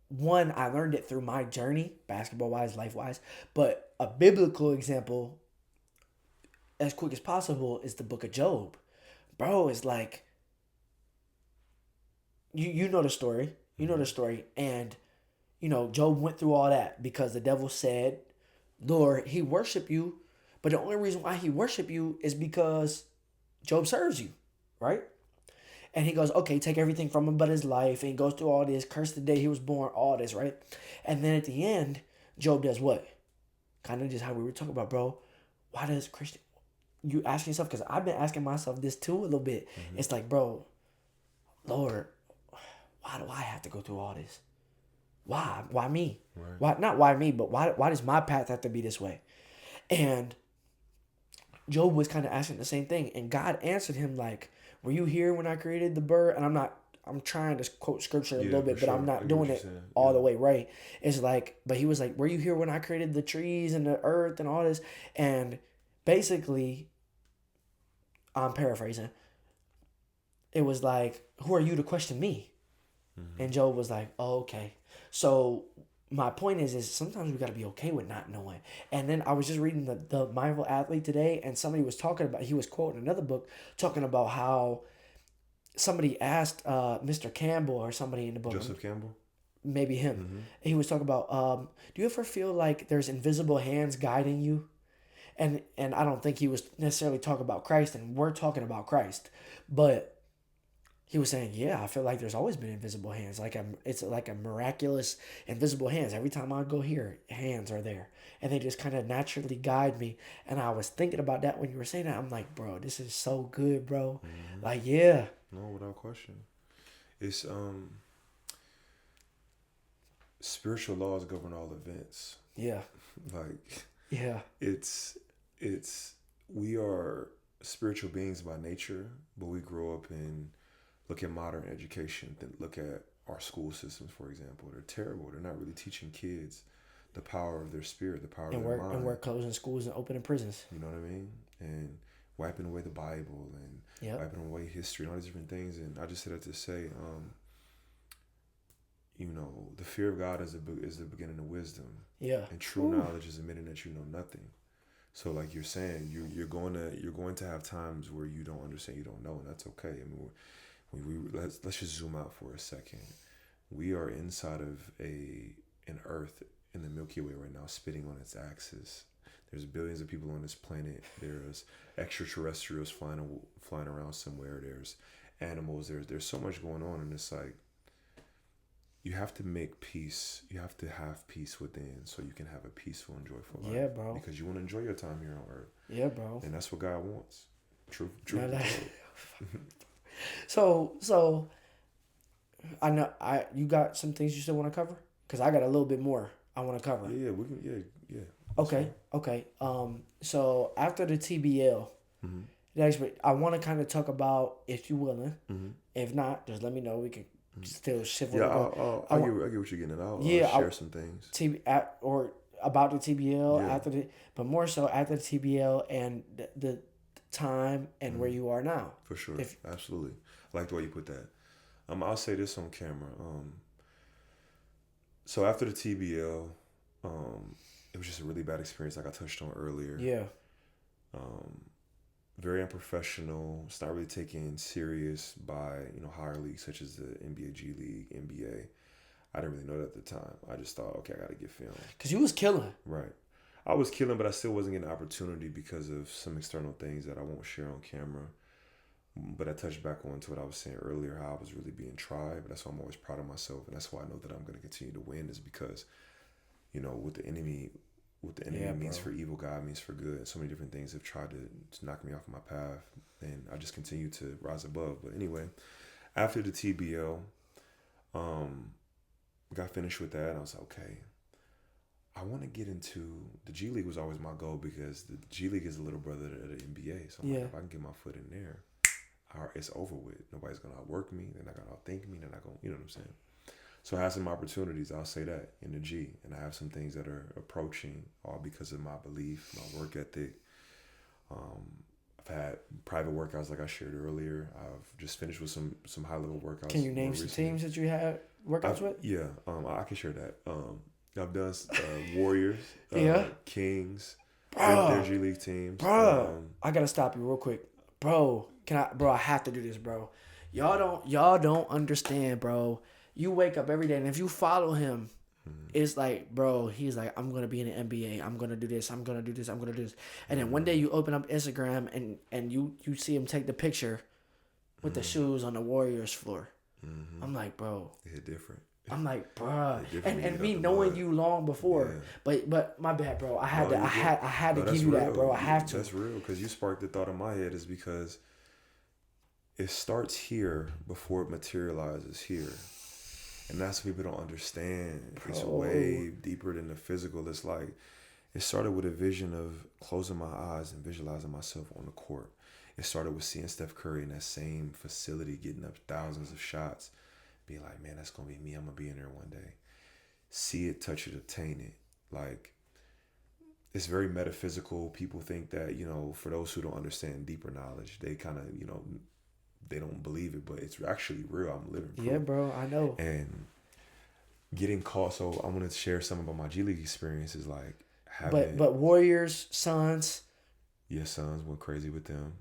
A: one, I learned it through my journey, basketball-wise, life-wise. But a biblical example, as quick as possible, is the book of Job. Bro, it's like, you know the story. You know the story. And, Job went through all that because the devil said, Lord, he worshiped you. But the only reason why he worshiped you is because Job serves you, right? And he goes, okay, take everything from him but his life. And he goes through all this, curse the day he was born, all this, right? And then at the end, Job does what? Kind of just how we were talking about, bro. Why does Christian... You ask yourself, because I've been asking myself this too a little bit. It's like, bro, Lord, why do I have to go through all this? Why? Why me?
B: Right.
A: Why? Not why me, but why does my path have to be this way? And Job was kind of asking the same thing. And God answered him like, were you here when I created the bird? And I'm trying to quote scripture a little bit, but I'm not doing it all the way right. It's like, but he was like, were you here when I created the trees and the earth and all this? And basically, I'm paraphrasing, it was like, who are you to question me? And Job was like, oh, okay. So my point is sometimes we got to be okay with not knowing. And then I was just reading the Mindful Athlete today, and somebody was talking about, he was quoting another book, talking about how somebody asked Mr. Campbell or somebody in the book,
B: Joseph Campbell.
A: maybe him. He was talking about, do you ever feel like there's invisible hands guiding you? And I don't think he was necessarily talking about Christ, and we're talking about Christ, but he was saying, yeah, I feel like there's always been invisible hands. It's like a miraculous invisible hands. Every time I go here, hands are there, and they just kind of naturally guide me. And I was thinking about that when you were saying that. I'm like, bro, this is so good, bro. Like, yeah.
B: No, without question. It's spiritual laws govern all events.
A: Yeah.
B: Like,
A: Yeah.
B: it's we are spiritual beings by nature, but we grow up in, look at modern education, then look at our school systems, for example. They're terrible. They're not really teaching kids the power of their spirit, the power of their mind.
A: And we're closing schools and opening prisons.
B: You know what I mean? And wiping away the Bible and wiping away history and all these different things. And I just said that to say, you know, the fear of God is the beginning of wisdom.
A: Yeah.
B: And true knowledge is admitting that you know nothing. So like you're saying, you're going to have times where you don't understand, you don't know, and that's okay. I mean, let's just zoom out for a second. We are inside of an Earth in the Milky Way right now, spinning on its axis. There's billions of people on this planet. There's extraterrestrials flying around somewhere. There's animals. There's so much going on, and it's like you have to make peace. You have to have peace within, so you can have a peaceful and joyful life.
A: Yeah, bro.
B: Because you want to enjoy your time here on Earth.
A: Yeah, bro.
B: And that's what God wants. True.
A: So I know you got some things you still want to cover, because I got a little bit more I want to cover.
B: Yeah, we can. Yeah.
A: Okay. So after the TBL, I want to kind of talk about, if you're willing. If not, just let me know. We can still shift.
B: Yeah, I get what you're getting at. I'll share some things.
A: Or about the TBL
B: Yeah.
A: but more so after the TBL and the time and where you are now.
B: For sure, absolutely. I like the way you put that. I'll say this on camera. So after the TBL, it was just a really bad experience, like I touched on earlier.
A: Yeah.
B: Very unprofessional. It's not really taken serious by higher leagues such as the NBA, G League, NBA. I didn't really know that at the time. I just thought, okay, I got to get filmed.
A: Because you was killing.
B: Right. I was killing, but I still wasn't getting an opportunity because of some external things that I won't share on camera. But I touched back on to what I was saying earlier, how I was really being tried. But that's why I'm always proud of myself. And that's why I know that I'm going to continue to win, is because, what the enemy means for evil, God means for good. So many different things have tried to knock me off my path. And I just continue to rise above. But anyway, after the TBL, got finished with that. And I was like, okay, I want to get into the G League. Was always my goal, because the G League is the little brother of the NBA. So I'm like, if I can get my foot in there, it's over with. Nobody's gonna outwork me. They're not gonna outthink me. They're not gonna, you know what I'm saying? So I have some opportunities. I'll say that in the G, and I have some things that are approaching, all because of my belief, my work ethic. I've had private workouts like I shared earlier. I've just finished with some high level workouts.
A: Can you name some teams that you had workouts with?
B: Yeah, I can share that. I've done Warriors, Kings, their G League teams.
A: I gotta stop you real quick, bro. I have to do this, bro. Y'all don't understand, bro. You wake up every day, and if you follow him, it's like, bro, he's like, I'm gonna be in the NBA. I'm gonna do this. I'm gonna do this. I'm gonna do this. And then one day you open up Instagram and you see him take the picture with the shoes on the Warriors floor. I'm like, bro.
B: Yeah, different.
A: I'm like, bro, and me knowing you long before, but my bad, bro. I had to give you that, bro. I have to.
B: That's real, because you sparked the thought in my head, is because it starts here before it materializes here, and that's what people don't understand. Bro. It's way deeper than the physical. It's like it started with a vision of closing my eyes and visualizing myself on the court. It started with seeing Steph Curry in that same facility, getting up thousands of shots. Be like, man, that's going to be me. I'm going to be in there one day. See it, touch it, obtain it. Like, it's very metaphysical. People think that, for those who don't understand deeper knowledge, they kind of, they don't believe it, but it's actually real. I'm living proof.
A: Yeah, bro, I know.
B: And getting caught. So I'm going to share some about my G League experiences, like having.
A: But Warriors, Suns.
B: Yeah, Suns went crazy with them.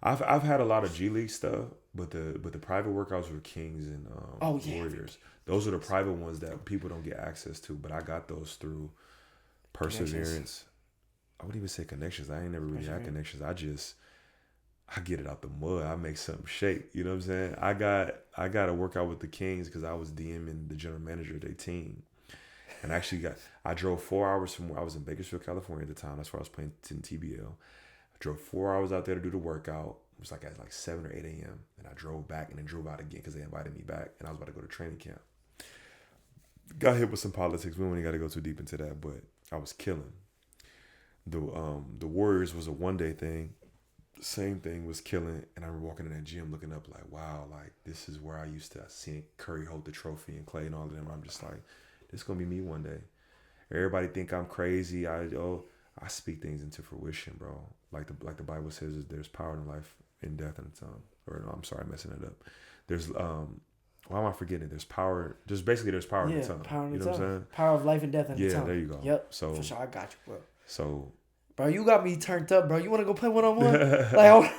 B: I've had a lot of G League stuff, but the private workouts were Kings and Warriors. Those are the private ones that people don't get access to, but I got those through perseverance. I wouldn't even say connections. I ain't never really had connections. I get it out the mud. I make something shake. You know what I'm saying? I got to work out with the Kings because I was DMing the general manager of their team. And I drove 4 hours from where I was in Bakersfield, California at the time. That's where I was playing in TBL. I drove 4 hours out there to do the workout. It was at 7 or 8 a.m. And I drove back and then drove out again because they invited me back. And I was about to go to training camp. Got hit with some politics. We don't even got to go too deep into that, but I was killing. The Warriors was a one-day thing. Same thing was killing, and I remember walking in that gym looking up like, wow, like this is where I used to see Curry hold the trophy and Clay and all of them. I'm just like, this is gonna be me one day. Everybody think I'm crazy. I speak things into fruition, bro. Like the Bible says, there's power in life and death in the tongue. Or no, I'm sorry, I'm messing it up. There's why am I forgetting? There's power. There's power in the tongue.
A: Power in the
B: you know
A: tongue.
B: What I'm saying?
A: Power of life and death in the tongue.
B: Yeah, there you go.
A: Yep.
B: So
A: for sure, I got you, bro.
B: So.
A: Bro, you got me turned up, bro. You want to go play one-on-one? Like,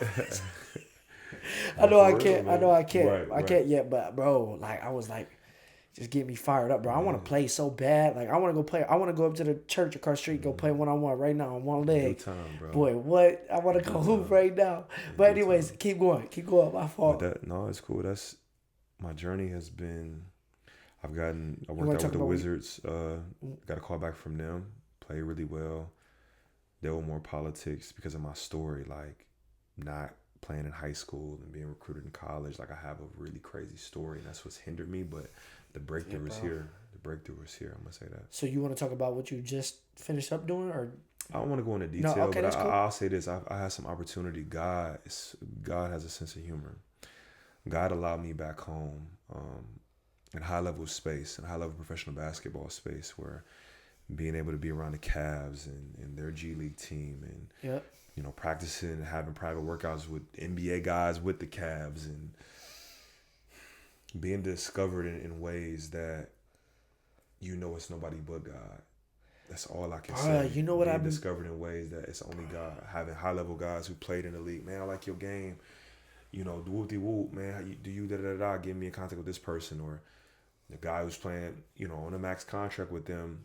A: I know I can't. Right, I can't yet, but bro, like I was like, just get me fired up, bro. I want to play so bad. Like I want to go play. I want to go up to the church across the street, go play one-on-one right now on one leg.
B: Time, bro.
A: Boy, what? I want to go hoop right now. But anyways, keep going. My fault.
B: No, it's cool. That's my journey has been. I worked out with the Wizards. Got a call back from them. Played really well. There were more politics because of my story, like not playing in high school and being recruited in college. Like I have a really crazy story, and that's what's hindered me. But the breakthrough is here. The breakthrough is here. I'm gonna say that.
A: So you want to talk about what you just finished up doing, or
B: I don't want to go into detail, but I'll say this: I had some opportunity. God has a sense of humor. God allowed me back home in high level space, in high level professional basketball space, where being able to be around the Cavs and their G League team and practicing and having private workouts with NBA guys with the Cavs and being discovered in ways that it's nobody but God. That's all I can say.
A: You know what
B: I've discovered in ways that it's only God. Having high level guys who played in the league. Man, I like your game. Whoop-de-whoop, man. Do you da-da-da-da, get me in contact with this person, or the guy who's playing, on a max contract with them.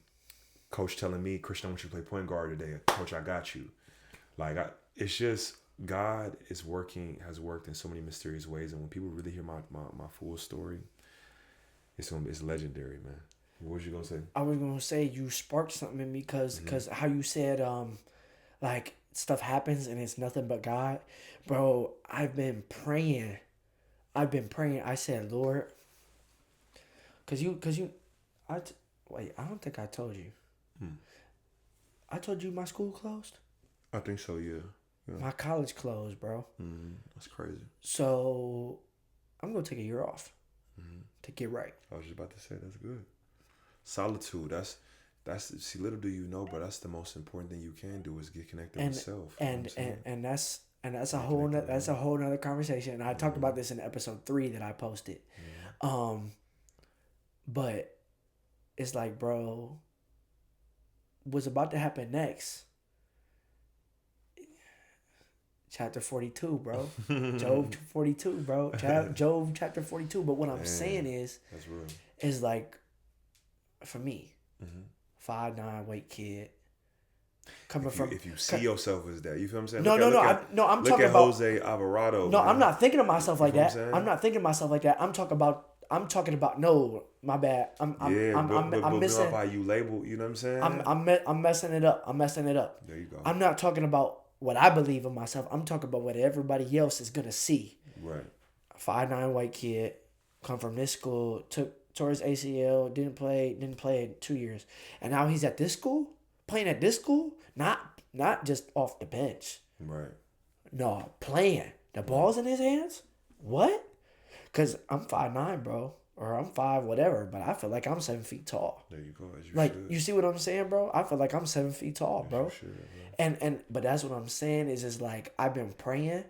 B: Coach telling me, Christian, I want you to play point guard today. Coach, I got you. It's just God has worked in so many mysterious ways. And when people really hear my full story, it's legendary, man. What was you gonna say?
A: I was gonna say you sparked something in me because how you said like stuff happens and it's nothing but God, bro. I've been praying. I said, Lord, I don't think I told you. I told you my school closed.
B: I think so, yeah.
A: My college closed, bro.
B: That's crazy.
A: So I'm gonna take a year off to get right.
B: I was just about to say that's good. Solitude. That's see. Little do you know, but that's the most important thing you can do is get connected with self. And that's a whole nother conversation. And I talked about this in episode 3 that I posted.
A: But it's like, bro, what's about to happen next? Chapter 42, bro. Job 42, bro. Job chapter 42. But what I'm saying is,
B: that's real.
A: Is like, for me, 5'9" white kid,
B: if you see yourself as that, you feel what I'm saying?
A: I'm talking about
B: Jose Alvarado.
A: No, man. I'm not thinking of myself like that. I'm not thinking of myself like that. I'm talking about. No, my bad. I'm missing.
B: By you label, you know what I'm saying?
A: I'm messing it up.
B: There you go.
A: I'm not talking about what I believe of myself. I'm talking about what everybody else is gonna see.
B: Right.
A: 5'9" white kid, come from this school, tore his ACL, didn't play in 2 years, and now he's at this school, playing at this school, not just off the bench.
B: Right.
A: No, playing. The ball's in his hands. What? Because I'm 5'9", bro. Or I'm 5 whatever, but I feel like I'm 7 feet tall.
B: There you go.
A: You see what I'm saying, bro? I feel like I'm 7 feet tall, bro.
B: Bro.
A: But that's what I'm saying is like I've been praying,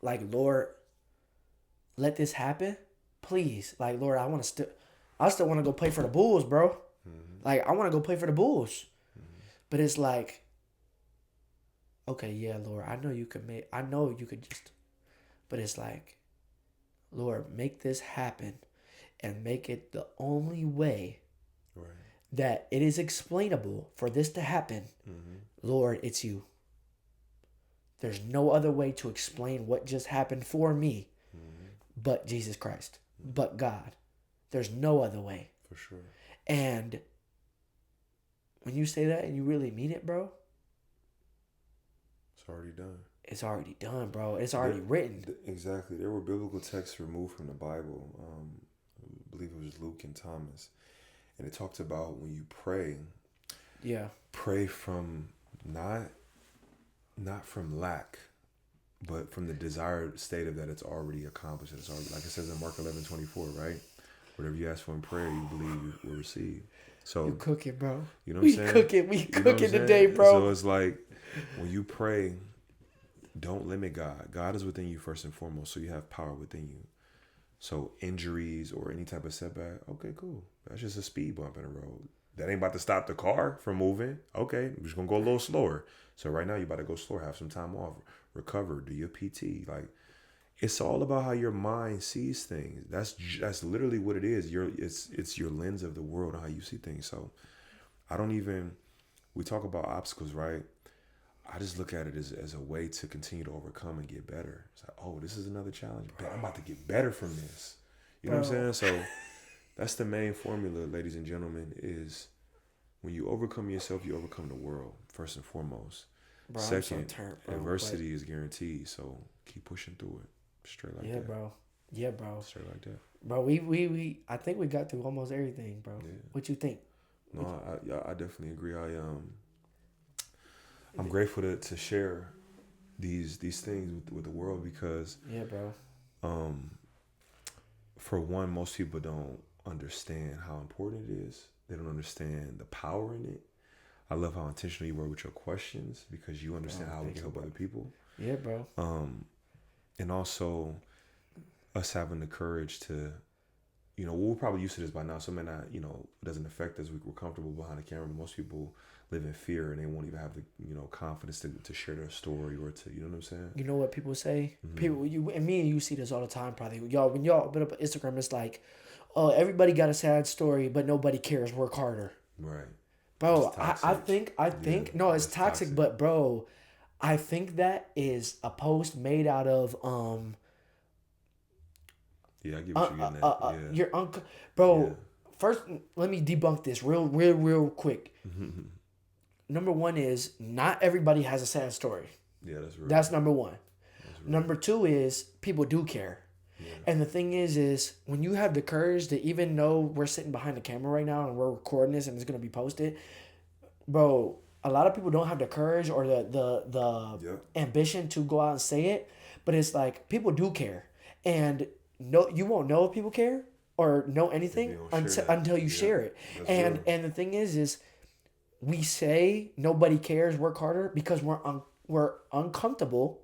A: like, Lord, let this happen, please. Like, Lord, I still want to go play for the Bulls, bro. Like, I want to go play for the Bulls, but it's like okay, yeah, Lord, I know you could just, but it's like, Lord, make this happen and make it the only way
B: Right.
A: that it is explainable for this to happen.
B: Mm-hmm.
A: Lord, it's you. There's no other way to explain what just happened for me
B: Mm-hmm.
A: but Jesus Christ, but God. There's no other way.
B: For sure.
A: And when you say that and you really mean it, bro,
B: It's already done.
A: it's already done, bro. It's already written.
B: Exactly. There were biblical texts removed from the Bible. I believe it was Luke and Thomas. And it talked about when you pray,
A: Yeah.
B: pray from not from lack, but from the desired state of that it's already accomplished. It's already, like it says in Mark 11:24, right? Whatever you ask for in prayer, you believe you will receive. So
A: You cooking, bro.
B: you know what I'm saying?
A: We
B: You know what
A: cooking
B: I'm saying?
A: today, bro.
B: So it's like when you pray, don't limit God. God is within you first and foremost, so you have power within you. So injuries or any type of setback, okay, cool. That's just a speed bump in the road. That ain't about to stop the car from moving. Okay, we're just gonna go a little slower. So right now you about to go slower, have some time off, recover, do your PT. Like it's all about how your mind sees things. That's literally what it is. It's your lens of the world and how you see things. So we talk about obstacles, right? I just look at it as a way to continue to overcome and get better. It's like, oh, this is another challenge. I'm about to get better from this. You know what I'm saying? So that's the main formula, ladies and gentlemen, is when you overcome yourself, you overcome the world, first and foremost.
A: Bro,
B: Second,
A: bro,
B: adversity is guaranteed. So keep pushing through it. Straight like that.
A: Yeah, bro.
B: Straight like that.
A: Bro, we I think we got through almost everything, bro. Yeah. What you think?
B: No, I definitely agree. I'm grateful to share these things with the world because
A: bro.
B: For one, most people don't understand how important it is. They don't understand the power in it. I love how intentional you were with your questions because you understand how we can help other people.
A: Yeah, bro.
B: And also us having the courage to, we're probably used to this by now. So it may not, it doesn't affect us. We're comfortable behind the camera. But most people live in fear and they won't even have the, confidence to share their story or to, you know what I'm saying?
A: You know what people say?
B: Mm-hmm.
A: People, me and you see this all the time probably. Y'all, when y'all put up Instagram, it's like, oh, everybody got a sad story, but nobody cares. Work harder.
B: Right.
A: Bro, I think, no, it's toxic, but bro, I think that is a post made out of,
B: yeah, I get what you're getting at.
A: Your uncle, bro. Yeah. First, let me debunk this real quick. Number one is not everybody has a sad story.
B: Yeah, that's real.
A: That's number one. Number two is people do care. Yeah. And the thing is when you have the courage to, even though we're sitting behind the camera right now and we're recording this and it's gonna be posted, bro, a lot of people don't have the courage or the ambition to go out and say it. But it's like people do care, and no, you won't know if people care or know anything until you share it. And the thing is we say nobody cares, work harder because we're uncomfortable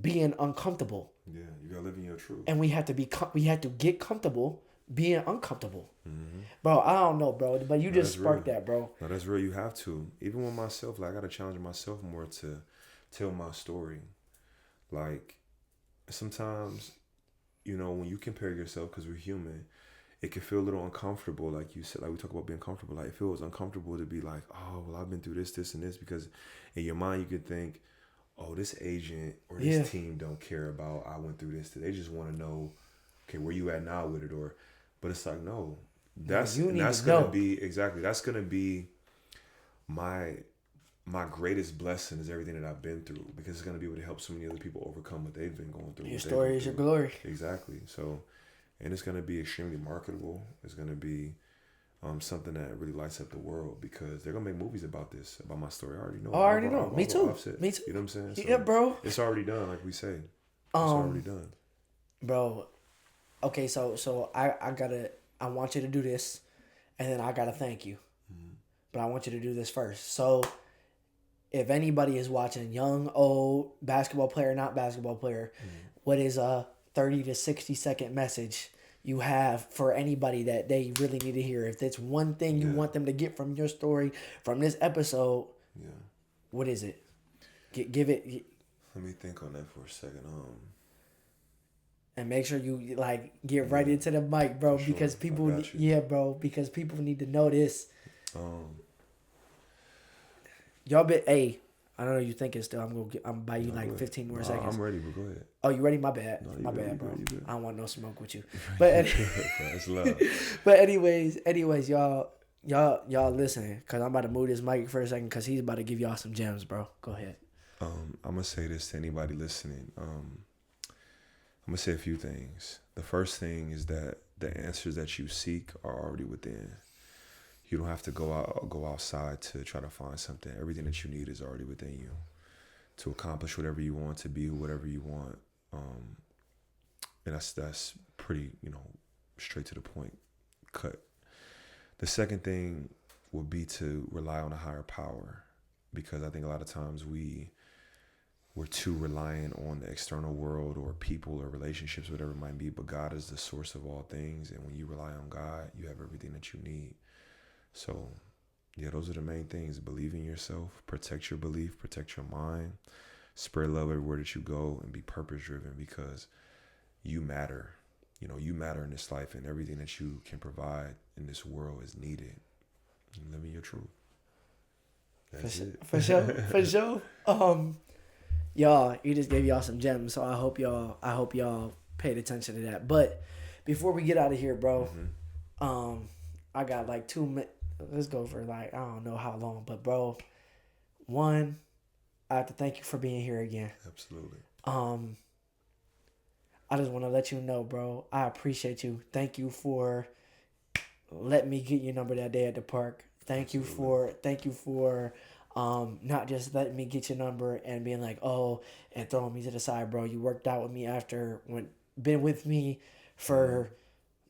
A: being uncomfortable.
B: Yeah, you gotta live in your truth.
A: And we have to get comfortable being uncomfortable. Mm-hmm. Bro, I don't know, bro, but you just sparked that, bro.
B: No, that's real. You have to. Even with myself, like I gotta challenge myself more to tell my story. Like sometimes, when you compare yourself, because we're human, it can feel a little uncomfortable. Like you said, like we talk about being comfortable. Like it feels uncomfortable to be like, oh, well, I've been through this, and this, because in your mind you could think, oh, this agent or this team don't care about I went through this. They just want to know, okay, where you at now with it, but it's like, no, that's gonna be my greatest blessing is everything that I've been through, because it's gonna be able to help so many other people overcome what they've been going through.
A: Your story is your glory.
B: Exactly. So, and it's gonna be extremely marketable. It's gonna be something that really lights up the world, because they're gonna make movies about this, about my story. I already know. Me too. Me too. You know what I'm saying? So
A: yeah, bro.
B: It's already done, like we say. It's already done.
A: Bro, okay, so I want you to do this, and then I gotta thank you. Mm-hmm. But I want you to do this first. So if anybody is watching, young, old, basketball player, not basketball player, what is a 30 to 60 second message you have for anybody that they really need to hear? If it's one thing you want them to get from your story, from this episode, what is it? Give it.
B: Let me think on that for a second.
A: And make sure you like get right into the mic, bro,
B: sure.
A: because people, bro, because people need to know this. Y'all been, hey, I don't know you thinking still. I'm buy you like 15 more seconds.
B: I'm ready, but go ahead.
A: Oh, you ready? My bad.
B: No,
A: My bad, bro.
B: good.
A: I don't want no smoke with you. But
B: That's love.
A: But anyways, y'all listen, cause I'm about to move this mic for a second, cause he's about to give y'all some gems, bro. Go ahead.
B: I'm gonna say this to anybody listening. I'm gonna say a few things. The first thing is that the answers that you seek are already within. You don't have to go outside to try to find something. Everything that you need is already within you to accomplish whatever you want, to be whatever you want. And that's pretty, straight to the point, cut. The second thing would be to rely on a higher power, because I think a lot of times we're too reliant on the external world or people or relationships, whatever it might be, but God is the source of all things. And when you rely on God, you have everything that you need. So, yeah, those are the main things. Believe in yourself, protect your belief, protect your mind, spread love everywhere that you go, and be purpose driven, because you matter. You matter in this life, and everything that you can provide in this world is needed. Living your truth. That's it.
A: For sure. Y'all, he just gave y'all some gems, so I hope y'all paid attention to that. But before we get out of here, bro, I got like 2 minutes. Let's go for like, I don't know how long, but bro, one, I have to thank you for being here again.
B: Absolutely.
A: I just want to let you know, bro, I appreciate you. Thank you for letting me get your number that day at the park. Thank you for not just letting me get your number and being like, oh, and throwing me to the side, bro. You worked out with me been with me for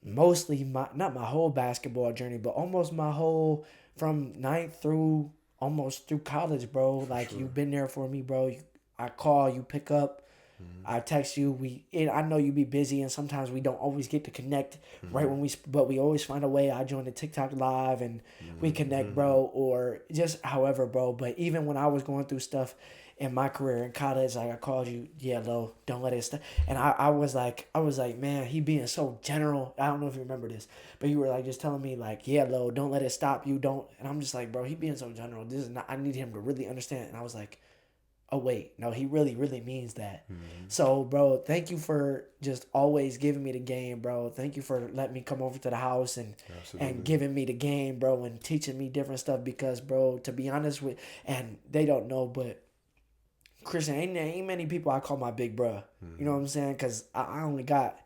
A: mostly not my whole basketball journey, but almost my whole, from 9th through almost through college, bro. Like, you've been there for me, bro. I call, you pick up, I text you. I know you be busy, and sometimes we don't always get to connect right when but we always find a way. I join the TikTok live and we connect, bro, or just however, bro. But even when I was going through stuff in my career in college, like, I called you, Lo, don't let it stop. And I was like, man, he being so general. I don't know if you remember this, but you were like just telling me like, Lo, don't let it stop you. Don't. And I'm just like, bro, he being so general. This is not, I need him to really understand. And I was like, oh wait, no, he really, really means that. So, bro, thank you for just always giving me the game, bro. Thank you for letting me come over to the house and giving me the game, bro, and teaching me different stuff, because, bro, to be honest with, and they don't know, but Christian, ain't many people I call my big bro. You know what I'm saying? Because I only got,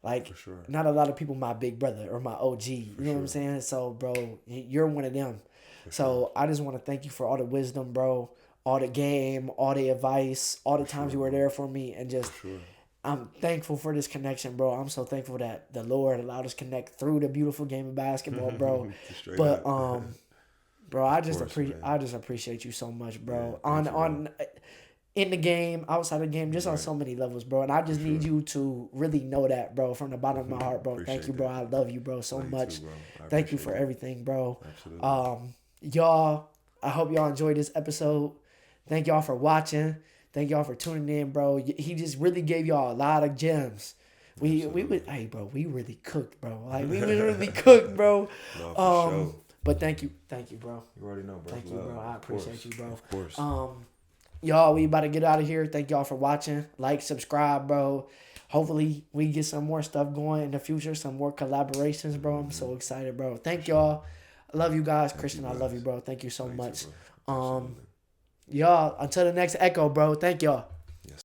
A: like, not a lot of people my big brother or my OG. You know what I'm saying? So, bro, you're one of them. So I just want to thank you for all the wisdom, bro, all the game, all the advice, all the times you were there for me, and just I'm thankful for this connection, bro. I'm so thankful that the Lord allowed us to connect through the beautiful game of basketball, bro. But bro, I just appreciate you so much, bro. On in the game, outside the game, just on so many levels, bro. And I just need you to really know that, bro, from the bottom of my heart, bro. Thank you, bro. I love you, bro, so much. Thank you for everything, bro. Absolutely. Y'all, I hope y'all enjoyed this episode. Thank y'all for watching. Thank y'all for tuning in, bro. He just really gave y'all a lot of gems. We really cooked, bro. Like, we really cooked, bro.
B: No, for sure.
A: But thank you, bro.
B: You already know, bro.
A: Thank you, bro. I appreciate you, bro.
B: Of course.
A: Y'all, we about to get out of here. Thank y'all for watching. Like, subscribe, bro. Hopefully, we get some more stuff going in the future, some more collaborations, bro. I'm so excited, bro. Thank y'all. I love you guys. Christian, I love you, bro. Thank you so much. Y'all, until the next Echo, bro. Thank y'all. Yes.